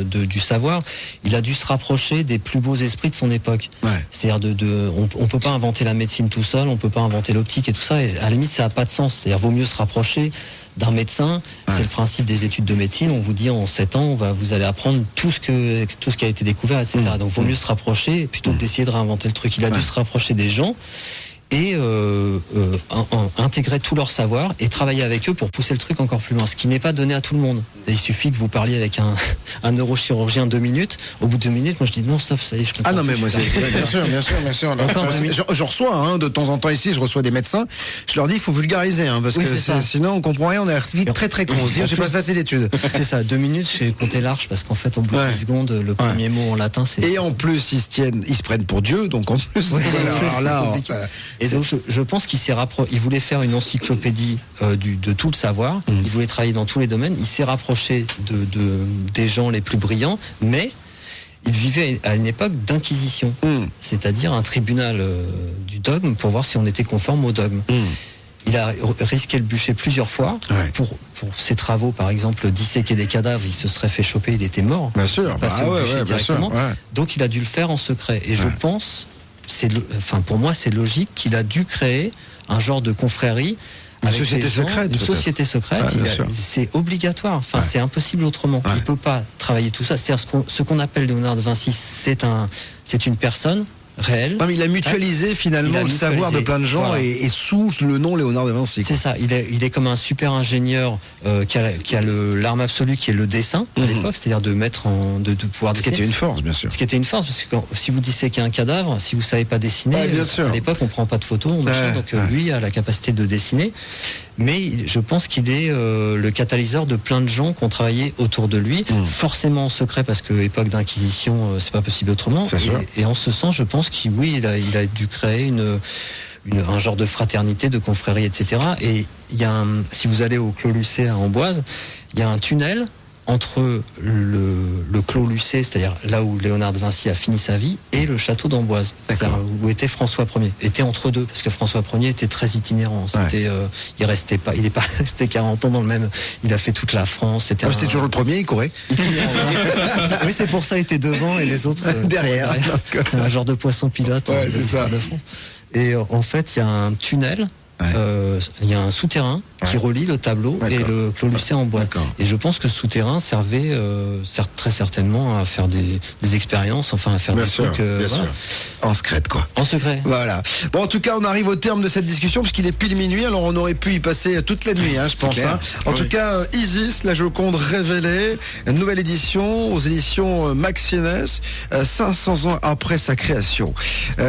du savoir, il a dû se rapprocher des plus beaux esprits de son époque. Ouais. C'est-à-dire on peut pas inventer la médecine tout seul, on peut pas inventer l'optique et tout ça. Et à la limite, ça a pas de sens. C'est-à-dire, vaut mieux se rapprocher d'un médecin. C'est le principe des études de médecine. On vous dit en 7 ans, vous allez apprendre tout ce qui a été découvert, etc. Donc, vaut mieux se rapprocher plutôt que d'essayer de réinventer le truc. Il a dû se rapprocher des gens et intégrer tout leur savoir et travailler avec eux pour pousser le truc encore plus loin, ce qui n'est pas donné à tout le monde. Et il suffit que vous parliez avec un neurochirurgien 2 minutes, au bout de 2 minutes, moi je dis non, stop, ça y est, je comprends. Ah non, mais moi, bien sûr. Encore Je reçois, de temps en temps ici, je reçois des médecins, je leur dis, il faut vulgariser, parce que sinon on comprend rien, on est vite très très con, on se dit, j'ai pas passé d'études. C'est ça, 2 minutes, j'ai compté large, parce qu'en fait, au bout de 10 secondes, le premier mot en latin, c'est... Et en plus, ils se prennent pour Dieu, donc en plus... Et donc je pense qu'il il voulait faire une encyclopédie de tout le savoir. Il voulait travailler dans tous les domaines. Il s'est rapproché des gens les plus brillants, mais il vivait à une époque d'inquisition, c'est-à-dire un tribunal du dogme pour voir si on était conforme au dogme. Il a risqué le bûcher plusieurs fois pour ses travaux, par exemple disséquer des cadavres. Il se serait fait choper, il était mort. Bien sûr, directement. Donc il a dû le faire en secret. Et je pense, pour moi, c'est logique qu'il a dû créer un genre de confrérie. Une société secrète. C'est obligatoire. C'est impossible autrement. Il peut pas travailler tout ça. C'est ce qu'on appelle Léonard de Vinci. C'est une personne réelle. Non, mais il a mutualisé finalement le savoir de plein de gens et sous le nom Léonard de Vinci. C'est ça. Il est comme un super ingénieur qui a l'arme absolue qui est le dessin à l'époque, c'est-à-dire de pouvoir dessiner. Ce qui était une force, bien sûr. Ce qui était une force, parce que si vous disséquez un cadavre, si vous savez pas dessiner, à l'époque on prend pas de photos, donc lui a la capacité de dessiner. Mais je pense qu'il est le catalyseur de plein de gens qui ont travaillé autour de lui, forcément en secret parce que époque d'inquisition, c'est pas possible autrement. Et en ce sens, je pense qu'il a dû créer un genre de fraternité, de confrérie, etc. Et il y a si vous allez au Clos Lucé à Amboise, il y a un tunnel entre le Clos Lucé, c'est-à-dire là où Léonard de Vinci a fini sa vie, et le château d'Amboise, où était François Ier. Était entre deux, parce que François Ier était très itinérant. C'était, il est pas resté 40 ans dans le même. Il a fait toute la France. C'était toujours le premier, il courait. Oui, c'est pour ça, il était devant et les autres derrière. C'est un genre de poisson pilote. C'est ça. De France. Et en fait, il y a un tunnel. Il y a un souterrain qui relie le tableau et le Clos Lucé en bois. Et je pense que ce souterrain servait très certainement à faire des expériences, à faire des trucs. Bien sûr. En secret, quoi. En secret. Voilà. Bon, en tout cas, on arrive au terme de cette discussion puisqu'il est pile minuit. Alors, on aurait pu y passer toute la nuit, je pense. En tout cas, Isis, la Joconde révélée, une nouvelle édition aux éditions Maxines, 500 ans après sa création.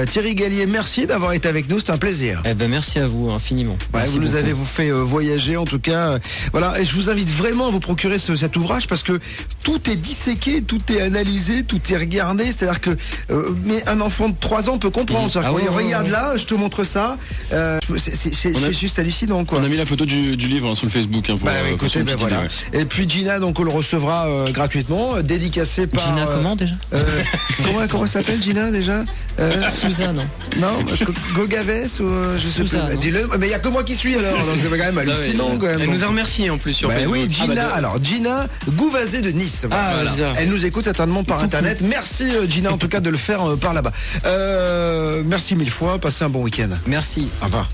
Thierry Gallier, merci d'avoir été avec nous. C'était un plaisir. Merci à vous infiniment. Vous nous avez fait voyager, en tout cas. Voilà. Et je vous invite vraiment à vous procurer cet ouvrage parce que tout est disséqué, tout est analysé, tout est regardé. C'est-à-dire que mais un enfant de 3 ans peut comprendre. Regarde là, je te montre ça. C'est juste hallucinant, quoi. On a mis la photo du livre sur le Facebook. Écoutez, voilà. Et puis Gina, donc on le recevra gratuitement, dédicacé par. Gina, comment déjà Comment s'appelle Gina déjà Suzanne. Non, Gogavès ou je sais Suzanne, plus. Mais il y a que moi qui suis alors. Donc c'est quand même hallucinant quand même. Elle nous a remercié en plus sur Facebook. Oui, Gina. Alors Gina Gouvazé de Nice. Voilà. Elle nous écoute certainement par internet. Merci Gina en tout cas de le faire par là-bas. Merci 1000 fois. Passez un bon week-end. Merci. Au revoir.